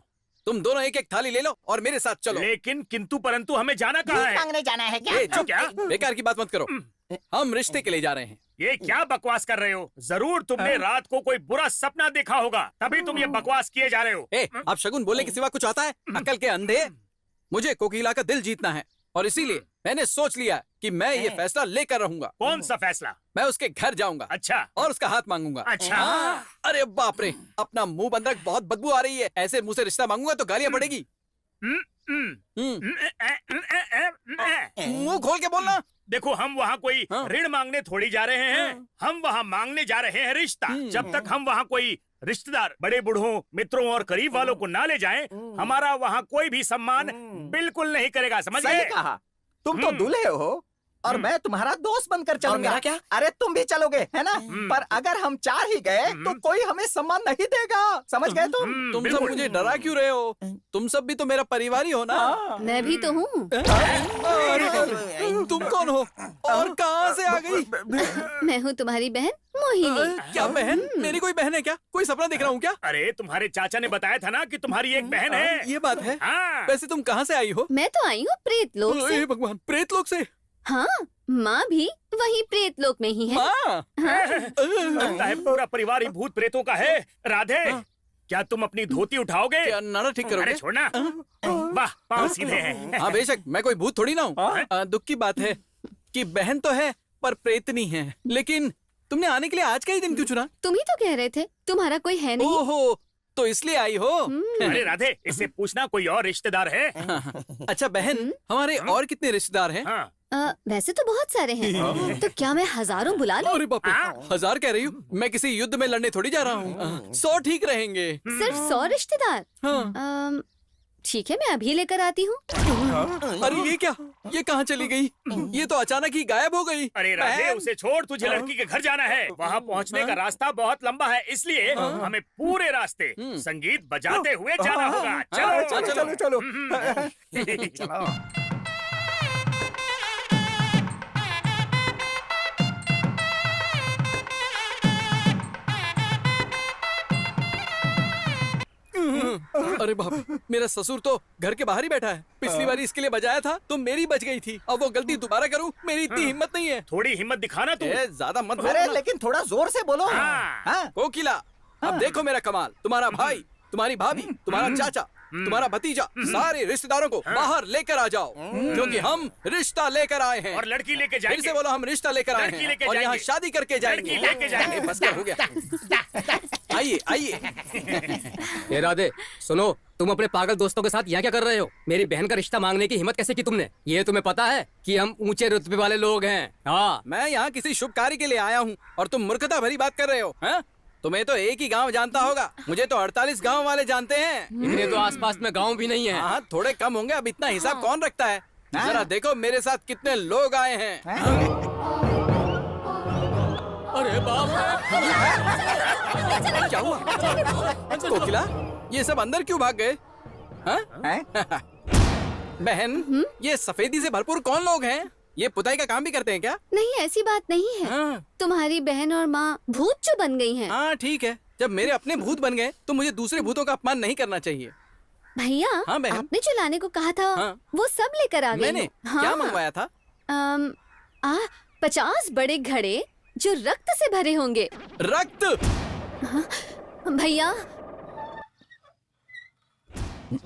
Speaker 3: तुम दोनों एक एक थाली ले लो और मेरे साथ चलो।
Speaker 12: लेकिन किंतु परंतु हमें जाना कहाँ है?
Speaker 9: मांगने जाना है क्या?
Speaker 3: ए, चुप,
Speaker 12: क्या?
Speaker 3: बेकार की बात मत करो। हम रिश्ते के लिए जा रहे हैं।
Speaker 12: ये क्या बकवास कर रहे हो? जरूर तुमने रात को कोई बुरा सपना देखा होगा, तभी तुम ये बकवास किए जा रहे हो।
Speaker 3: ए, आप शगुन बोले के सिवा कुछ आता है? अकल के अंधे। मुझे कोकिला का दिल जीतना है और इसीलिए मैंने सोच लिया कि मैं ये फैसला लेकर रहूंगा।
Speaker 12: कौन सा फैसला?
Speaker 3: मैं उसके घर जाऊंगा।
Speaker 12: अच्छा।
Speaker 3: और उसका हाथ मांगूंगा।
Speaker 12: अच्छा।
Speaker 3: अरे बाप रे, अपना मुंह बंद रख, बहुत बदबू आ रही है। ऐसे मुंह से रिश्ता मांगूंगा तो गालियां पड़ेगी। मुंह खोल के बोलना।
Speaker 12: देखो, हम वहाँ कोई ऋण मांगने थोड़ी जा रहे हैं, हम वहाँ मांगने जा रहे हैं रिश्ता। जब तक हम वहाँ कोई रिश्तेदार, बड़े बूढ़ों, मित्रों और करीब वालों को ना ले जाएं, हमारा वहाँ कोई भी सम्मान बिल्कुल नहीं करेगा, समझ गए?
Speaker 2: सही कहा। तुम तो दूल्हे हो और मैं तुम्हारा दोस्त बनकर चलूंगा। मेरा क्या? अरे तुम भी चलोगे, है ना? पर अगर हम चार ही गए तो कोई हमें सम्मान नहीं देगा, समझ गए तुम?
Speaker 3: तुम सब मुझे डरा क्यों रहे हो? तुम सब भी तो मेरा परिवार ही हो ना।
Speaker 4: मैं भी तो हूँ।
Speaker 3: तुम कौन हो और कहाँ से आ गई?
Speaker 4: मैं हूँ तुम्हारी बहन मोहिनी।
Speaker 3: क्या बहन? मेरी कोई बहन है क्या? कोई सपना देख रहा हूँ क्या?
Speaker 12: अरे तुम्हारे चाचा ने बताया था ना कि तुम्हारी एक बहन है।
Speaker 3: ये बात है।
Speaker 12: हाँ।
Speaker 3: वैसे तुम कहाँ से आई हो?
Speaker 4: मैं तो आई हूँ प्रेत लोक से।
Speaker 3: हे भगवान, प्रेत लोक से?
Speaker 4: हाँ, माँ भी वही प्रेत लोक में ही है।
Speaker 12: लगता है पूरा परिवार ही भूत प्रेतों का है। राधे, क्या तुम अपनी धोती उठाओगे?
Speaker 3: क्या नाड़ा ठीक करोगे?
Speaker 12: अरे छोड़ना। वाह, पाँव सीधे हैं।
Speaker 3: हाँ बेशक, मैं कोई भूत थोड़ी ना हूँ। दुख की बात है कि बहन तो है पर प्रेतनी है। लेकिन तुमने आने के लिए आज का ही दिन क्यों चुना?
Speaker 4: तुम ही तो कह रहे थे तुम्हारा कोई है नहीं।
Speaker 3: ओहो, तो इसलिए आई हो?
Speaker 12: अरे राधे, इससे पूछना कोई और रिश्तेदार है?
Speaker 3: अच्छा बहन, हमारे और कितने रिश्तेदार हैं?
Speaker 4: वैसे तो बहुत सारे हैं। तो क्या मैं हजारों बुला लूं?
Speaker 3: अरे बाप रे, 1000 कह रही हूँ? मैं किसी युद्ध में लड़ने थोड़ी जा रहा हूँ। 100 ठीक रहेंगे।
Speaker 4: सिर्फ 100 रिश्तेदार?
Speaker 3: हाँ।
Speaker 4: ठीक है, मैं अभी लेकर आती हूँ।
Speaker 3: अरे ये क्या? ये कहाँ चली गई? ये तो अचानक ही गायब हो गई।
Speaker 12: अरे राधे, उसे छोड़, तुझे लड़की के घर जाना है। वहाँ पहुँचने का रास्ता बहुत लंबा है, इसलिए हमें पूरे रास्ते संगीत बजाते हुए जाना होगा। चलो
Speaker 2: चलो चलो चलो।
Speaker 3: अरे बाप, मेरा ससुर तो घर के बाहर ही बैठा है। पिछली बार इसके लिए बजाया था तो मेरी बच गई थी। अब वो गलती दोबारा करूं, मेरी इतनी हिम्मत नहीं है।
Speaker 12: थोड़ी हिम्मत दिखाना तू।
Speaker 3: ज्यादा मत
Speaker 2: अरे लेकिन थोड़ा जोर से बोलो।
Speaker 3: कोकिला, अब देखो मेरा कमाल। तुम्हारा भाई, तुम्हारी भाभी, तुम्हारा चाचा तुम्हारा भतीजा सारे रिश्तेदारों को बाहर लेकर आ जाओ, क्योंकि हम रिश्ता लेकर आए हैं।
Speaker 12: और लड़की लेके
Speaker 3: फिर
Speaker 12: जाएंगे।
Speaker 3: से बोलो, हम रिश्ता लेकर आए
Speaker 12: लड़की
Speaker 3: हैं
Speaker 12: लेके
Speaker 3: और यहाँ
Speaker 12: जाएंगे।
Speaker 3: शादी करके जाएंगे।
Speaker 12: लड़की लेके जाएंगे।
Speaker 3: बस कर, हो गया। आइए आइए।
Speaker 15: ये राधे सुनो, तुम अपने पागल दोस्तों के साथ यहाँ क्या कर रहे हो? मेरी बहन का रिश्ता मांगने की हिम्मत कैसे की तुमने? ये तुम्हें पता है कि हम ऊंचे रुतबे वाले लोग हैं। हाँ,
Speaker 3: मैं यहाँ किसी शुभ कार्य के लिए आया हूँ और तुम मूर्खता भरी बात कर रहे हो, हैं? तुम्हें तो एक ही गांव जानता होगा, मुझे तो 48 गांव वाले जानते हैं।
Speaker 15: इतने तो आसपास में गांव भी नहीं है।
Speaker 3: हाँ, थोड़े कम होंगे। अब इतना हिसाब कौन रखता है? जरा देखो मेरे साथ कितने लोग आए हैं।
Speaker 15: अरे बाप रे!
Speaker 3: क्या हुआ? कोकिला, ये सब अंदर क्यों भाग गए? हाँ? बहन, ये सफेदी से भरपूर कौन लोग हैं? ये पुताई का काम भी करते हैं क्या?
Speaker 4: नहीं, ऐसी बात नहीं है। तुम्हारी बहन और माँ भूत जो बन गई हैं।
Speaker 3: हाँ ठीक है, जब मेरे अपने भूत बन गए तो मुझे दूसरे भूतों का अपमान नहीं करना चाहिए।
Speaker 4: भैया,
Speaker 3: हाँ बहन,
Speaker 4: आपने जो लाने को कहा था वो सब लेकर आ गए।
Speaker 3: मैंने क्या मंगवाया था?
Speaker 4: 50 बड़े घड़े जो रक्त से भरे होंगे।
Speaker 3: रक्त?
Speaker 4: भैया।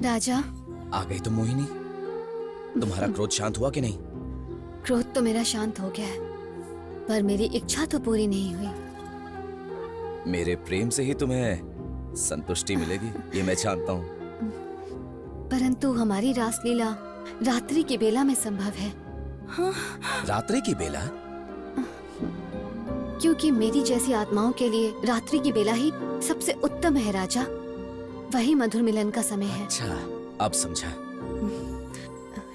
Speaker 4: राजा,
Speaker 11: आ गई तुम मोहिनी। तुम्हारा क्रोध शांत हुआ कि नहीं?
Speaker 4: क्रोध तो मेरा शांत हो गया है, पर मेरी इच्छा तो पूरी नहीं हुई।
Speaker 11: मेरे प्रेम से ही तुम्हें संतुष्टि मिलेगी, ये मैं जानता हूँ।
Speaker 4: परंतु हमारी रासलीला रात्रि की बेला में संभव है।
Speaker 11: रात्रि की बेला?
Speaker 4: क्योंकि मेरी जैसी आत्माओं के लिए रात्रि की बेला ही सबसे उत्तम है राजा। वही मधुर मिलन का समय है।
Speaker 11: अच्छा, अब समझा।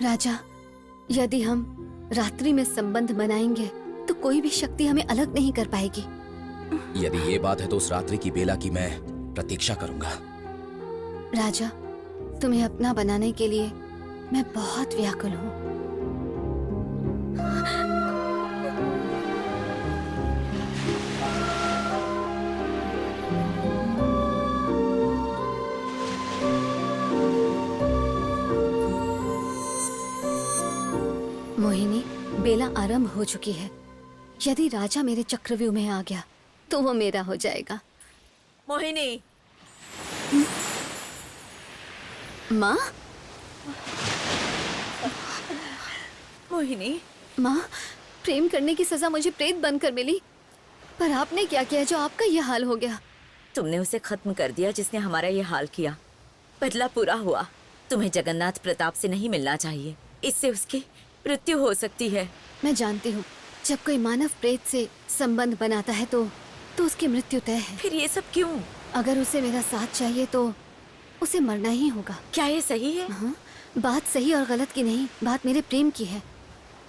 Speaker 4: राजा, यदि हम रात्रि में संबंध बनाएंगे तो कोई भी शक्ति हमें अलग नहीं कर पाएगी।
Speaker 11: यदि ये बात है तो उस रात्रि की बेला की मैं प्रतीक्षा करूंगा।
Speaker 4: राजा, तुम्हें अपना बनाने के लिए मैं बहुत व्याकुल हूँ। मोहिनी, बेला आरंभ हो चुकी है। यदि राजा मेरे चक्रव्यूह में आ गया तो वो मेरा हो जाएगा।
Speaker 10: मोहिनी।
Speaker 4: माँ?
Speaker 10: मोहिनी।
Speaker 4: माँ, प्रेम करने की सजा मुझे प्रेत बनकर मिली, पर आपने क्या किया जो आपका ये हाल हो गया?
Speaker 10: तुमने उसे खत्म कर दिया जिसने हमारा ये हाल किया। बदला पूरा हुआ। तुम्हें जगन्नाथ प्रताप से नहीं मिलना चाहिए, इससे उसकी मृत्यु हो सकती है।
Speaker 4: मैं जानती हूँ, जब कोई मानव प्रेत से संबंध बनाता है तो उसकी मृत्यु तय है।
Speaker 10: फिर ये सब क्यों?
Speaker 4: अगर उसे मेरा साथ चाहिए तो उसे मरना ही होगा।
Speaker 10: क्या ये सही है?
Speaker 4: हाँ, बात सही और गलत की नहीं, बात मेरे प्रेम की है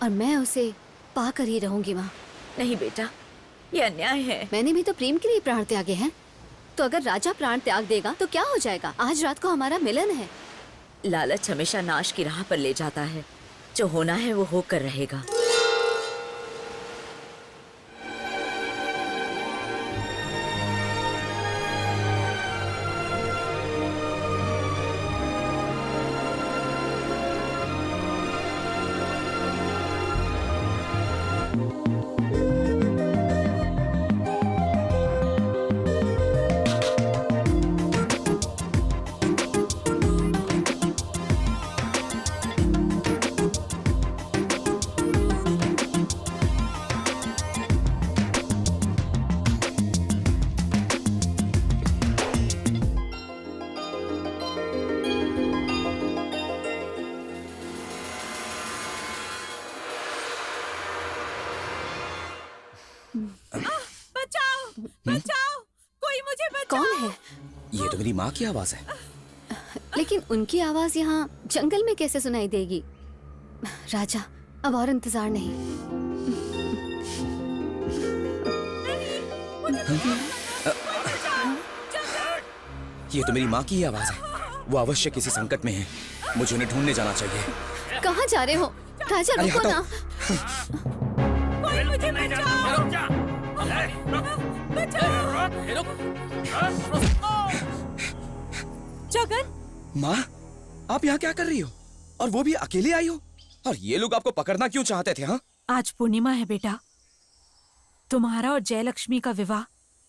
Speaker 4: और मैं उसे पाकर ही रहूंगी माँ।
Speaker 10: नहीं बेटा, ये अन्याय है।
Speaker 4: मैंने भी तो प्रेम के लिए प्राण त्यागे हैं, तो अगर राजा प्राण त्याग देगा तो क्या हो जाएगा? आज रात को हमारा मिलन है।
Speaker 10: लालच हमेशा नाश की राह पर ले जाता है। जो होना है वो होकर रहेगा।
Speaker 7: बचाओ! बचाओ! कोई मुझे बचाओ!
Speaker 4: कौन है?
Speaker 11: ये तो मेरी माँ की आवाज है।
Speaker 4: लेकिन उनकी आवाज यहाँ जंगल में कैसे सुनाई देगी? राजा, अब और इंतजार नहीं।
Speaker 11: ये तो मेरी माँ की ही आवाज है। वो अवश्य किसी संकट में है। मुझे उन्हें ढूंढने जाना चाहिए।
Speaker 4: कहाँ जा रहे हो? राजा,
Speaker 11: अरे
Speaker 4: रुको ना।
Speaker 7: कोई मुझे बचाओ! जगन!
Speaker 11: माँ, आप यहाँ क्या कर रही हो? और वो भी अकेले आई हो? और ये लोग आपको पकड़ना क्यों चाहते थे? हाँ,
Speaker 7: आज पूर्णिमा है बेटा। तुम्हारा और जयलक्ष्मी का विवाह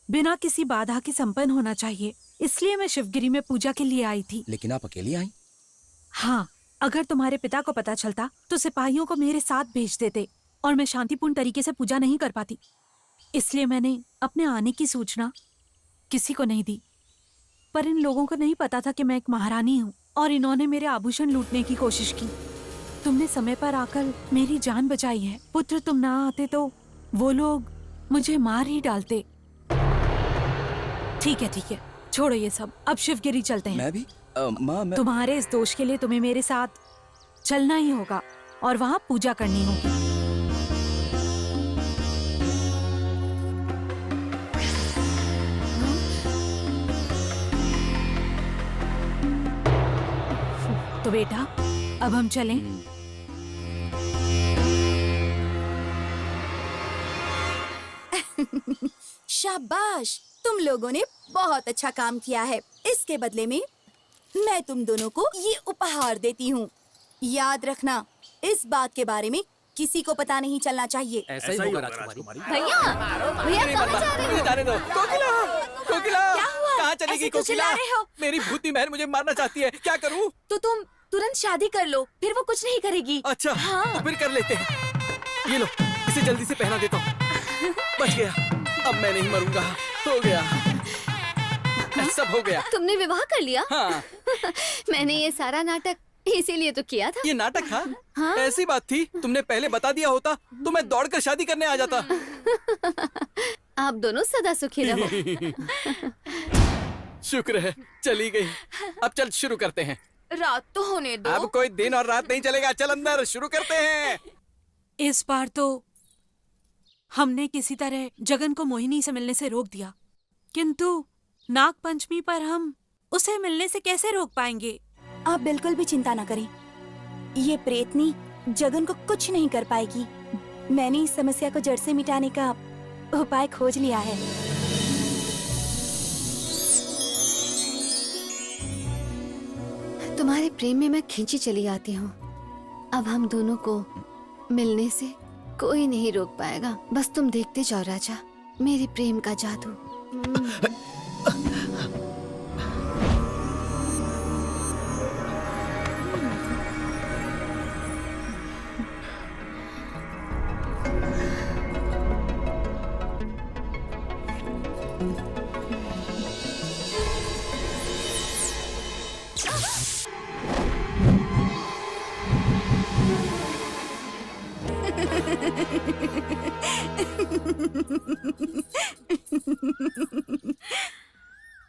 Speaker 7: बिना किसी बाधा के संपन्न होना चाहिए, इसलिए मैं शिवगिरी में पूजा के लिए आई थी।
Speaker 11: लेकिन आप अकेली आई?
Speaker 7: हाँ, अगर तुम्हारे पिता को पता चलता तो सिपाहियों को मेरे साथ भेज देते और मैं शांतिपूर्ण तरीके से पूजा नहीं कर पाती। इसलिए मैंने अपने आने की सूचना किसी को नहीं दी। पर इन लोगों को नहीं पता था कि मैं एक महारानी हूँ और इन्होंने मेरे आभूषण लूटने की कोशिश की। तुमने समय पर आकर मेरी जान बचाई है। पुत्र, तुम ना आते तो वो लोग मुझे मार ही डालते। ठीक है, छोड़ो ये सब, अब शिवगिरी चलते हैं।
Speaker 11: मैं भी माँ, मैं...
Speaker 7: तुम्हारे इस दोष के लिए तुम्हें मेरे साथ चलना ही होगा और वहां पूजा करनी होगी। तो बेटा, अब हम चलें?
Speaker 8: शाबाश, तुम लोगों ने बहुत अच्छा काम किया है। इसके बदले में मैं तुम दोनों को ये उपहार देती हूँ। याद रखना, इस बात के बारे में किसी को पता नहीं चलना चाहिए।
Speaker 15: ऐसा ही होगा राजकुमारी।
Speaker 4: भैया कहाँ जा रहे हो?
Speaker 3: जाने दो। कोकिला, कोकिला,
Speaker 8: क्या हुआ?
Speaker 3: कहाँ चली गई
Speaker 8: ऐसे क्यों चिल्ला
Speaker 3: कोकिला?
Speaker 8: रहे हो?
Speaker 3: मेरी भूती बहन मुझे मारना चाहती है, क्या करूँ?
Speaker 8: तो तुम तुरंत शादी कर लो, फिर वो कुछ नहीं करेगी।
Speaker 3: अच्छा,
Speaker 8: हाँ।
Speaker 3: तो फिर कर लेते हैं। ये लो, इसे जल्दी से पहना देता हूँ। बच गया, अब मैं नहीं मरूंगा। हो गया, सब हो गया।
Speaker 4: तुमने विवाह कर लिया?
Speaker 3: हाँ।
Speaker 4: मैंने ये सारा नाटक इसीलिए तो किया था।
Speaker 3: ये नाटक था?
Speaker 4: हाँ?
Speaker 3: ऐसी बात थी, तुमने पहले बता दिया होता तो मैं दौड़कर शादी करने आ जाता।
Speaker 4: आप दोनों सदा सुखी रहो।
Speaker 3: शुक्र है, चली गई। अब चल शुरू करते हैं।
Speaker 8: रात तो होने दो।
Speaker 3: अब कोई दिन और रात नहीं चलेगा, चल अंदर शुरू करते हैं।
Speaker 7: इस बार तो हमने किसी तरह जगन को मोहिनी से मिलने से रोक दिया, किंतु नाग पंचमी पर हम उसे मिलने से कैसे रोक पाएंगे?
Speaker 8: आप बिल्कुल भी चिंता न करें, ये प्रेतनी जगन को कुछ नहीं कर पाएगी। मैंने इस समस्या को जड़ से मिटाने का उपाय खोज लिया है।
Speaker 4: तुम्हारे प्रेम में मैं खींची चली आती हूँ। अब हम दोनों को मिलने से कोई नहीं रोक पाएगा। बस तुम देखते जाओ राजा, मेरे प्रेम का जादू।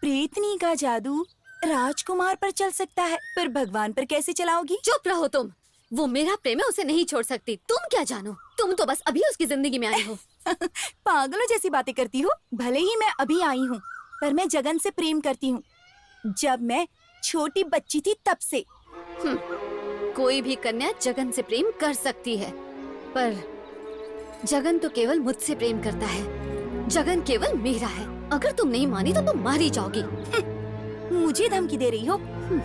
Speaker 8: प्रेतनी का जादू राजकुमार पर चल सकता है, पर भगवान पर कैसे चलाओगी?
Speaker 4: चुप रहो तुम। वो मेरा प्रेम है, उसे नहीं छोड़ सकती। तुम क्या जानो? तुम तो बस अभी उसकी जिंदगी में आई हो।
Speaker 8: पागलों जैसी बातें करती हो। भले ही मैं अभी आई हूँ, पर मैं जगन से प्रेम करती हूँ। जब मैं छोटी बच्ची थी तब से।
Speaker 4: कोई भी कन्या जगन से प्रेम कर सकती है, पर जगन तो केवल मुझसे प्रेम करता है। जगन केवल मेरा है। अगर तुम नहीं मानी तो तुम मारी जाओगी।
Speaker 8: मुझे धमकी दे रही हो?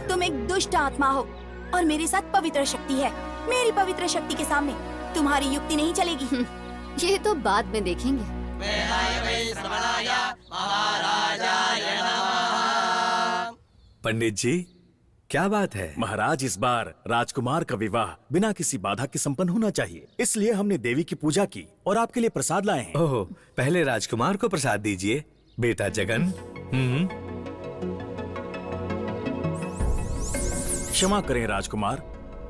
Speaker 8: तुम एक दुष्ट आत्मा हो और मेरे साथ पवित्र शक्ति है। मेरी पवित्र शक्ति के सामने तुम्हारी युक्ति नहीं चलेगी।
Speaker 4: ये तो बाद में देखेंगे।
Speaker 14: पंडित जी, क्या बात है?
Speaker 16: महाराज, इस बार राजकुमार का विवाह बिना किसी बाधा के संपन्न होना चाहिए, इसलिए हमने देवी की पूजा की और आपके लिए प्रसाद लाए हैं।
Speaker 14: ओह, पहले राजकुमार को प्रसाद दीजिए। बेटा जगन।
Speaker 16: क्षमा करें राजकुमार,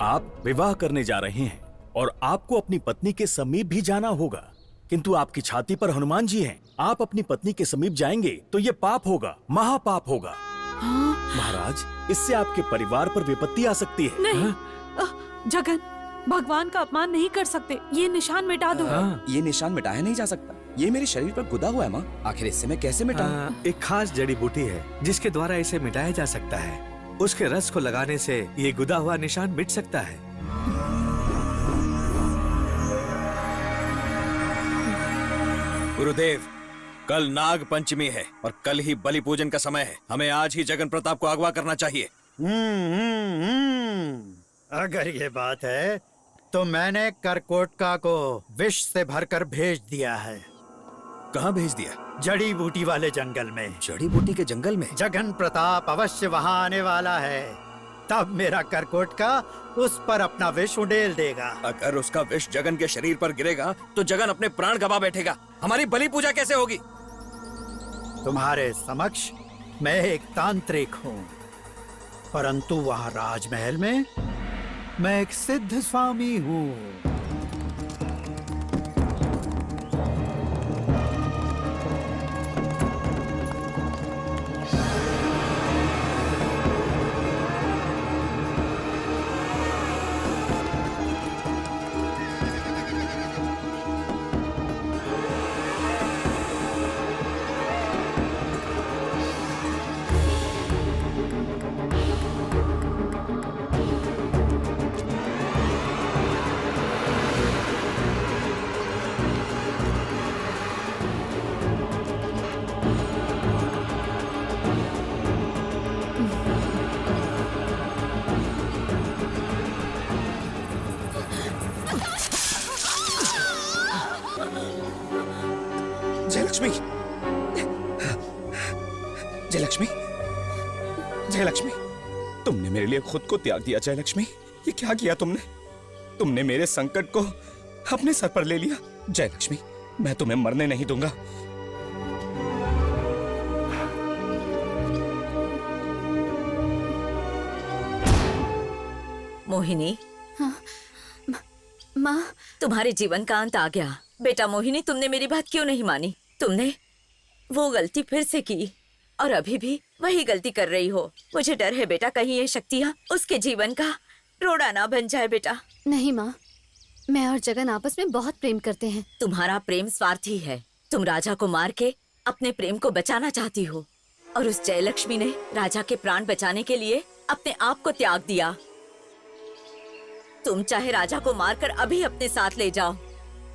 Speaker 16: आप विवाह करने जा रहे हैं और आपको अपनी पत्नी के समीप भी जाना होगा, किंतु आपकी छाती पर हनुमान जी हैं। आप अपनी पत्नी के समीप जाएंगे तो ये पाप होगा, महापाप होगा। महाराज, इससे आपके परिवार पर विपत्ति आ सकती है।
Speaker 7: नहीं, जगन, भगवान का अपमान नहीं कर सकते। ये निशान मिटा दो।
Speaker 11: ये निशान मिटाया नहीं जा सकता। ये मेरे शरीर पर गुदा हुआ है माँ। आखिर इससे मैं कैसे मिटाऊं?
Speaker 14: एक खास जड़ी बूटी है जिसके द्वारा इसे मिटाया जा सकता है। उसके रस को लगाने से ये गुदा हुआ निशान मिट सकता है।
Speaker 5: गुरुदेव, कल नाग पंचमी है और कल ही बलि पूजन का समय है। हमें आज ही जगन प्रताप को अगवा करना चाहिए।
Speaker 6: अगर ये बात है तो मैंने करकोटका को विष से भरकर भेज दिया है।
Speaker 5: कहाँ भेज दिया?
Speaker 6: जड़ी बूटी वाले जंगल में।
Speaker 5: जड़ी बूटी के जंगल में?
Speaker 6: जगन प्रताप अवश्य वहाँ आने वाला है। तब मेरा करकोट का उस पर अपना विष उड़ेल देगा।
Speaker 5: अगर उसका विष जगन के शरीर पर गिरेगा तो जगन अपने प्राण गवा बैठेगा। हमारी बलि पूजा कैसे होगी?
Speaker 6: तुम्हारे समक्ष मैं एक तांत्रिक हूँ, परंतु वहाँ राजमहल में मैं एक सिद्ध स्वामी हूँ।
Speaker 11: जयलक्ष्मी, जयलक्ष्मी, जयलक्ष्मी, तुमने मेरे लिए खुद को त्याग दिया। जयलक्ष्मी, ये क्या किया तुमने? तुमने मेरे संकट को अपने सर पर ले लिया। जयलक्ष्मी, मैं तुम्हें मरने नहीं दूंगा।
Speaker 10: मोहिनी,
Speaker 4: माँ,
Speaker 10: तुम्हारे जीवन का अंत आ गया। बेटा मोहिनी, तुमने मेरी बात क्यों नहीं मानी? तुमने वो गलती फिर से की और अभी भी वही गलती कर रही हो। मुझे डर है बेटा, कहीं ये शक्तियाँ उसके जीवन का रोड़ा ना बन जाए। बेटा
Speaker 4: नहीं माँ, मैं और जगन आपस में बहुत प्रेम करते हैं।
Speaker 10: तुम्हारा प्रेम स्वार्थी है। तुम राजा को मार के अपने प्रेम को बचाना चाहती हो और उस जयलक्ष्मी ने राजा के प्राण बचाने के लिए अपने आप को त्याग दिया। तुम चाहे राजा को मारकर अभी अपने साथ ले जाओ,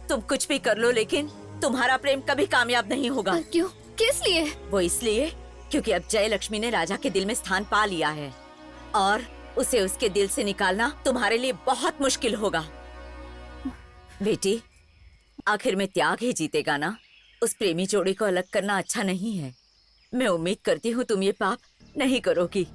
Speaker 10: तुम कुछ भी कर लो, लेकिन तुम्हारा प्रेम कभी कामयाब नहीं होगा।
Speaker 4: क्यों? किस लिए?
Speaker 10: वो इसलिए क्योंकि अब जयलक्ष्मी ने राजा के दिल में स्थान पा लिया है और उसे उसके दिल से निकालना तुम्हारे लिए बहुत मुश्किल होगा। बेटी, आखिर में त्याग ही जीतेगा ना। उस प्रेमी जोड़ी को अलग करना अच्छा नहीं है। मैं उम्मीद करती हूँ तुम ये पाप नहीं करोगी।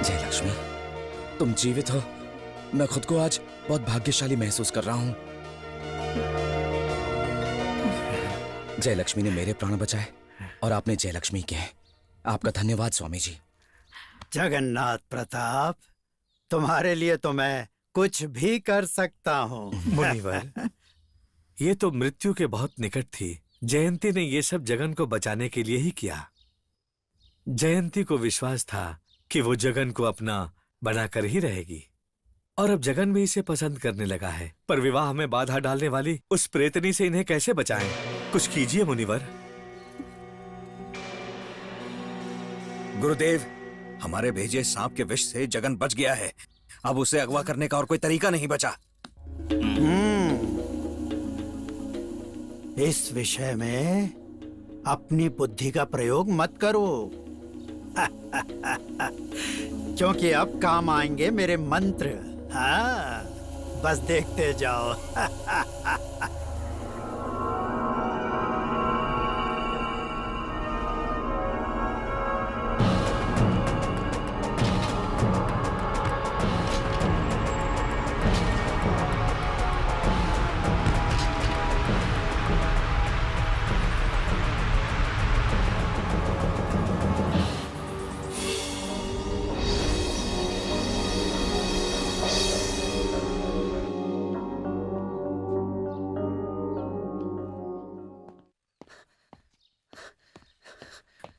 Speaker 11: जयलक्ष्मी, तुम जीवित हो। मैं खुद को आज बहुत भाग्यशाली महसूस कर रहा हूँ। जयलक्ष्मी ने मेरे प्राण बचाए और आपने जयलक्ष्मी के। आपका धन्यवाद स्वामी जी।
Speaker 6: जगन्नाथ प्रताप, तुम्हारे लिए तो मैं कुछ भी कर सकता हूँ।
Speaker 14: मुनिवर, ये तो मृत्यु के बहुत निकट थी। जयंती ने ये सब जगन को बचाने के लिए ही किया। जयंती को विश्वास था कि वो जगन को अपना बनाकर ही रहेगी और अब जगन भी इसे पसंद करने लगा है। पर विवाह में बाधा डालने वाली उस प्रेतनी से इन्हें कैसे बचाएं? कुछ कीजिए मुनिवर।
Speaker 5: गुरुदेव, हमारे भेजे सांप के विष से जगन बच गया है। अब उसे अगवा करने का और कोई तरीका नहीं बचा।
Speaker 6: इस विषय में अपनी बुद्धि का प्रयोग मत करो क्योंकि अब काम आएंगे मेरे मंत्र। हाँ, बस देखते जाओ।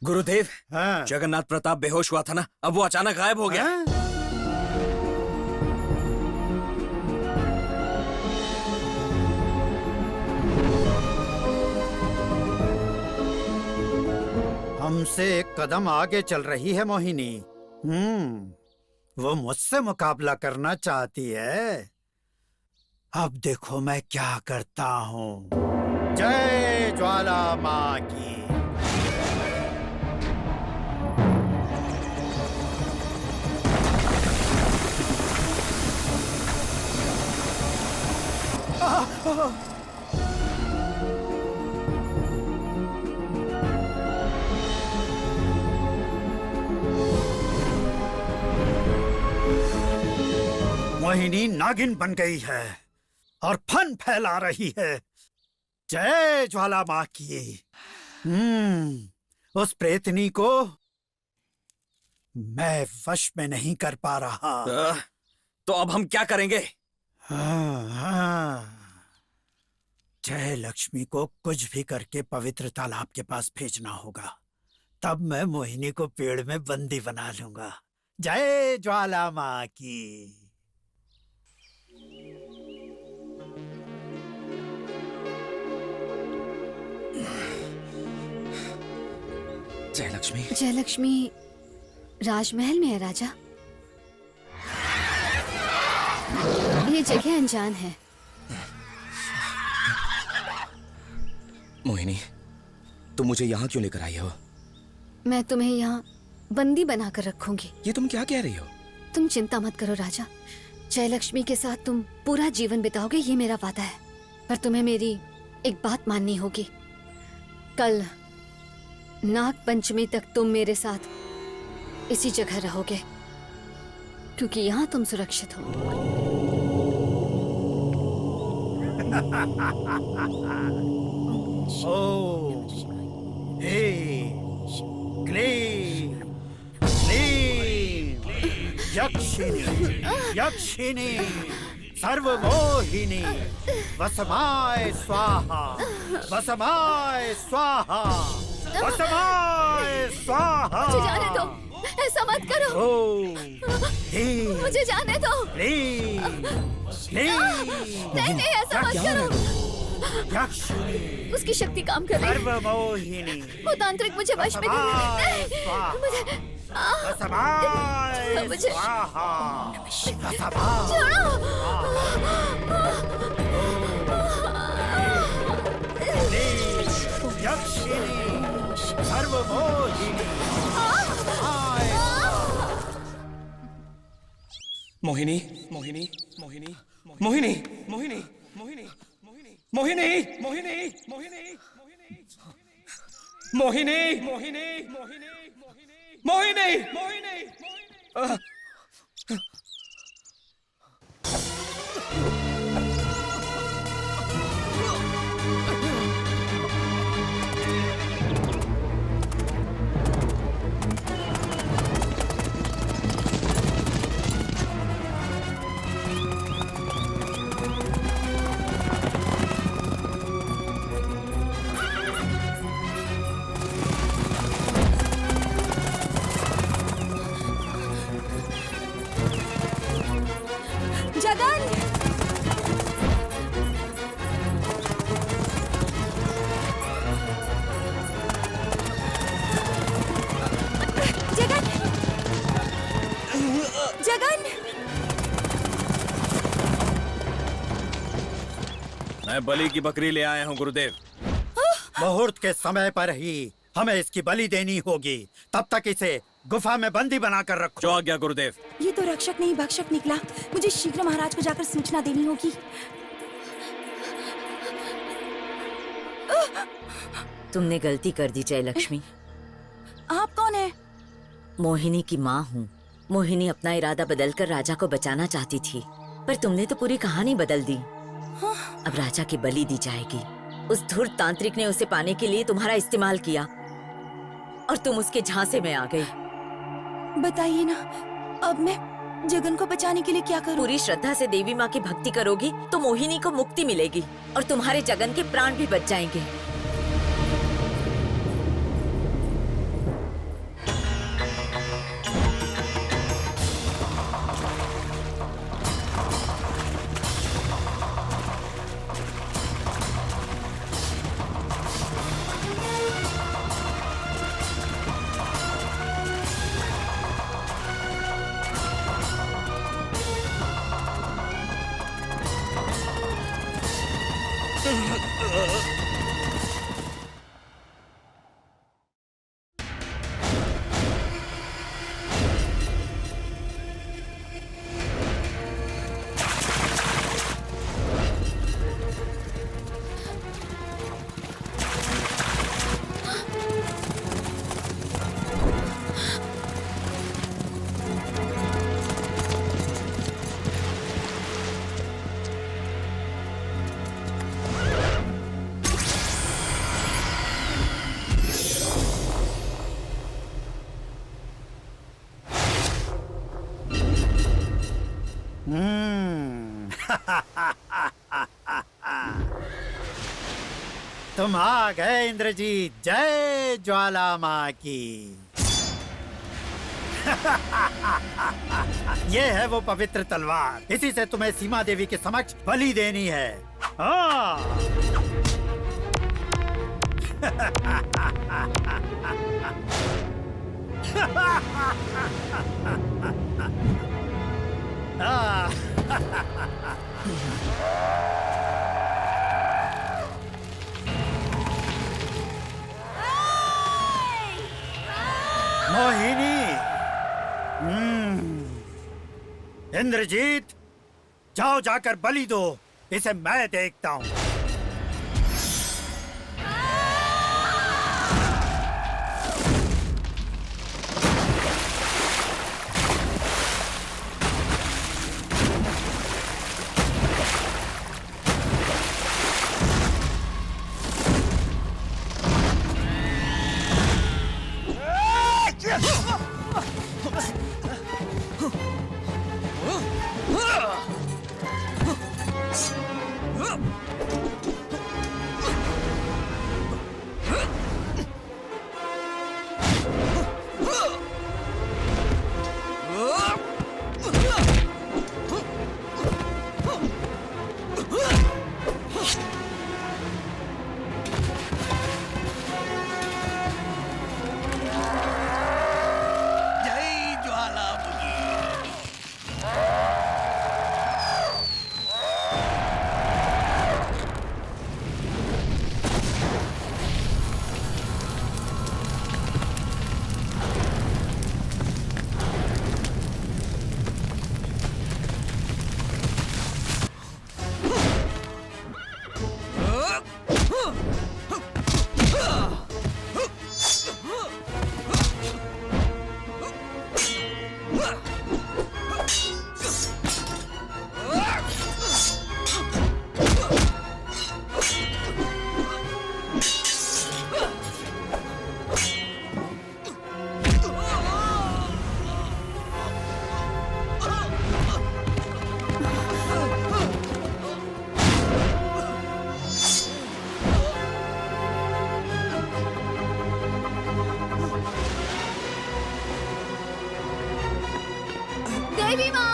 Speaker 5: गुरुदेव, जगन्नाथ प्रताप बेहोश हुआ था ना, अब वो अचानक गायब हो गया।
Speaker 6: हमसे एक कदम आगे चल रही है मोहिनी। वो मुझसे मुकाबला करना चाहती है। अब देखो मैं क्या करता हूँ। जय ज्वाला माँ की। मोहिनी नागिन बन गई है और फन फैला रही है। जय ज्वाला माँ की। उस प्रेतनी को मैं वश में नहीं कर पा रहा।
Speaker 5: तो अब हम क्या करेंगे?
Speaker 6: जय लक्ष्मी को कुछ भी करके पवित्र तालाब के पास भेजना होगा। तब मैं मोहिनी को पेड़ में बंदी बना लूंगा। जय ज्वाला माँ की।
Speaker 11: जय लक्ष्मी।
Speaker 4: जय लक्ष्मी राजमहल में है राजा। ये जगह अनजान है।
Speaker 11: मोहिनी, तुम मुझे यहाँ क्यों लेकर आई हो?
Speaker 4: मैं तुम्हें यहाँ बंदी बनाकर रखूंगी।
Speaker 11: ये तुम क्या कह रही हो?
Speaker 4: तुम चिंता मत करो राजा। जय लक्ष्मी के साथ तुम पूरा जीवन बिताओगे, ये मेरा वादा है। पर तुम्हें मेरी एक बात माननी होगी। कल नाग पंचमी तक तुम मेरे साथ इसी जगह रहोगे, क्योंकि यहाँ तुम सुरक्षित हो।
Speaker 6: ओम क्लीं क्लीं यक्षिणी यक्षिणी सर्वमोहिनी वसमाय स्वाहा वसमाय स्वाहा वसमाय स्वाहा।
Speaker 4: मुझे जाने दो, ऐसा मत करो। मुझे जाने दो। नहीं नहीं, ऐसा मत करो। उसकी शक्ति काम कर रही है।
Speaker 6: सर्वमोहिनी
Speaker 4: वो तांत्रिक मुझे वश में नहीं। मुझे मुझे
Speaker 11: मोहिनी मोहिनी मोहिनी मोहिनी मोहिनी मोहिनी मोहिनी मोहिनी मोहिनी मोहिनी मोहिनी मोहिनी मोहिनी
Speaker 5: मैं बलि की बकरी ले आया हूँ गुरुदेव।
Speaker 6: मुहूर्त के समय पर ही हमें इसकी बलि देनी होगी। तब तक इसे गुफा में बंदी बनाकर रखो।
Speaker 5: जो आज्ञा गुरुदेव।
Speaker 7: ये तो रक्षक नहीं भक्षक निकला। मुझे शीघ्र महाराज को जाकर सूचना देनी होगी।
Speaker 10: तुमने गलती कर दी जय लक्ष्मी।
Speaker 7: आप कौन है?
Speaker 10: मोहिनी की माँ हूँ। मोहिनी अपना इरादा बदलकर राजा को बचाना चाहती थी, पर तुमने तो पूरी कहानी बदल दी। अब राजा की बलि दी जाएगी। उस धूर्त तांत्रिक ने उसे पाने के लिए तुम्हारा इस्तेमाल किया और तुम उसके झांसे में आ गई।
Speaker 7: बताइए ना, अब मैं जगन को बचाने के लिए क्या करूं?
Speaker 10: पूरी श्रद्धा से देवी माँ की भक्ति करोगी तो मोहिनी को मुक्ति मिलेगी और तुम्हारे जगन के प्राण भी बच जाएंगे।
Speaker 6: तुम आ गए इंद्रजीत, जय ज्वाला माँ की। ये है वो पवित्र तलवार, इसी से तुम्हें सीमा देवी के समक्ष बलि देनी है। हाँ। मोहिनी। इंद्रजीत, जाओ जाकर बलि दो, इसे मैं देखता हूँ।
Speaker 4: देवी माँ!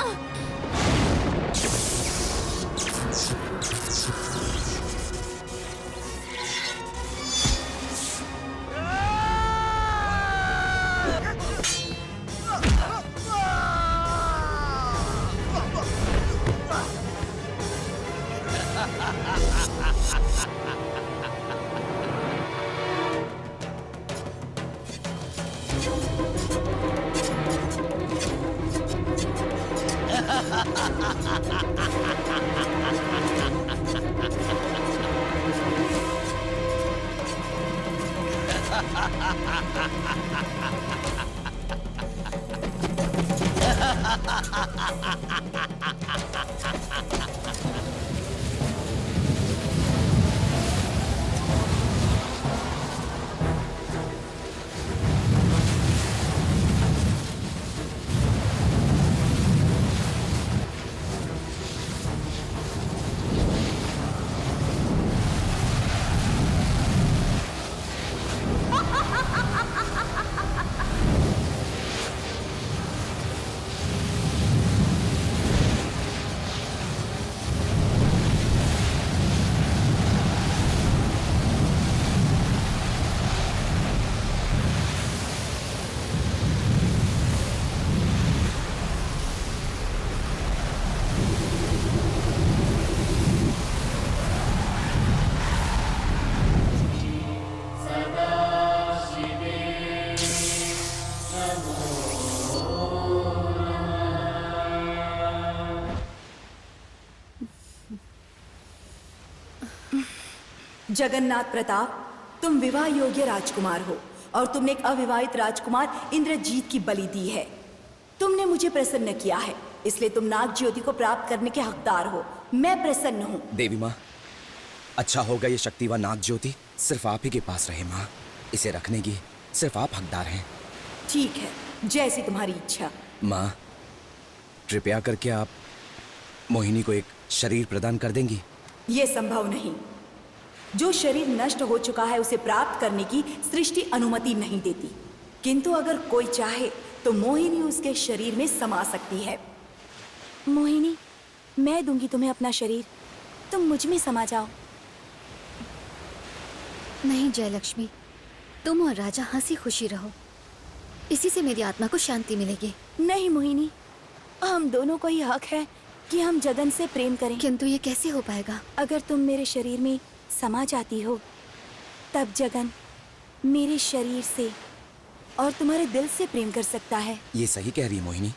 Speaker 8: जगन्नाथ प्रताप, तुम विवाह योग्य राजकुमार हो और तुमने एक अविवाहित राजकुमार इंद्रजीत की बलि दी है। तुमने मुझे प्रसन्न किया है, इसलिए तुम नाग ज्योति को प्राप्त करने के हकदार हो। मैं प्रसन्न हूँ।
Speaker 11: देवी माँ, अच्छा होगा ये शक्तिवान नाग ज्योति सिर्फ आप ही के पास रहे माँ। इसे रखने की सिर्फ आप हकदार हैं।
Speaker 8: ठीक है, जैसी तुम्हारी इच्छा।
Speaker 11: माँ, कृपया करके आप मोहिनी को एक शरीर प्रदान कर देंगी?
Speaker 7: ये संभव नहीं। जो शरीर नष्ट हो चुका है उसे प्राप्त करने की सृष्टि अनुमति नहीं देती, किंतु अगर कोई चाहे तो मोहिनी उसके शरीर में समा सकती है।
Speaker 8: मोहिनी, मैं दूंगी तुम्हें अपना शरीर, तुम मुझ में समा जाओ।
Speaker 4: नहीं जयलक्ष्मी, तुम और राजा हंसी खुशी रहो, इसी से मेरी आत्मा को शांति मिलेगी।
Speaker 8: नहीं मोहिनी, हम दोनों को ही हक है कि हम जगन से प्रेम करें।
Speaker 4: किंतु ये कैसे हो पाएगा?
Speaker 8: अगर तुम मेरे शरीर में समा जाती हो तब जगन मेरे शरीर से और तुम्हारे दिल से प्रेम कर सकता है।
Speaker 11: ये सही कह रही है मोहिनी।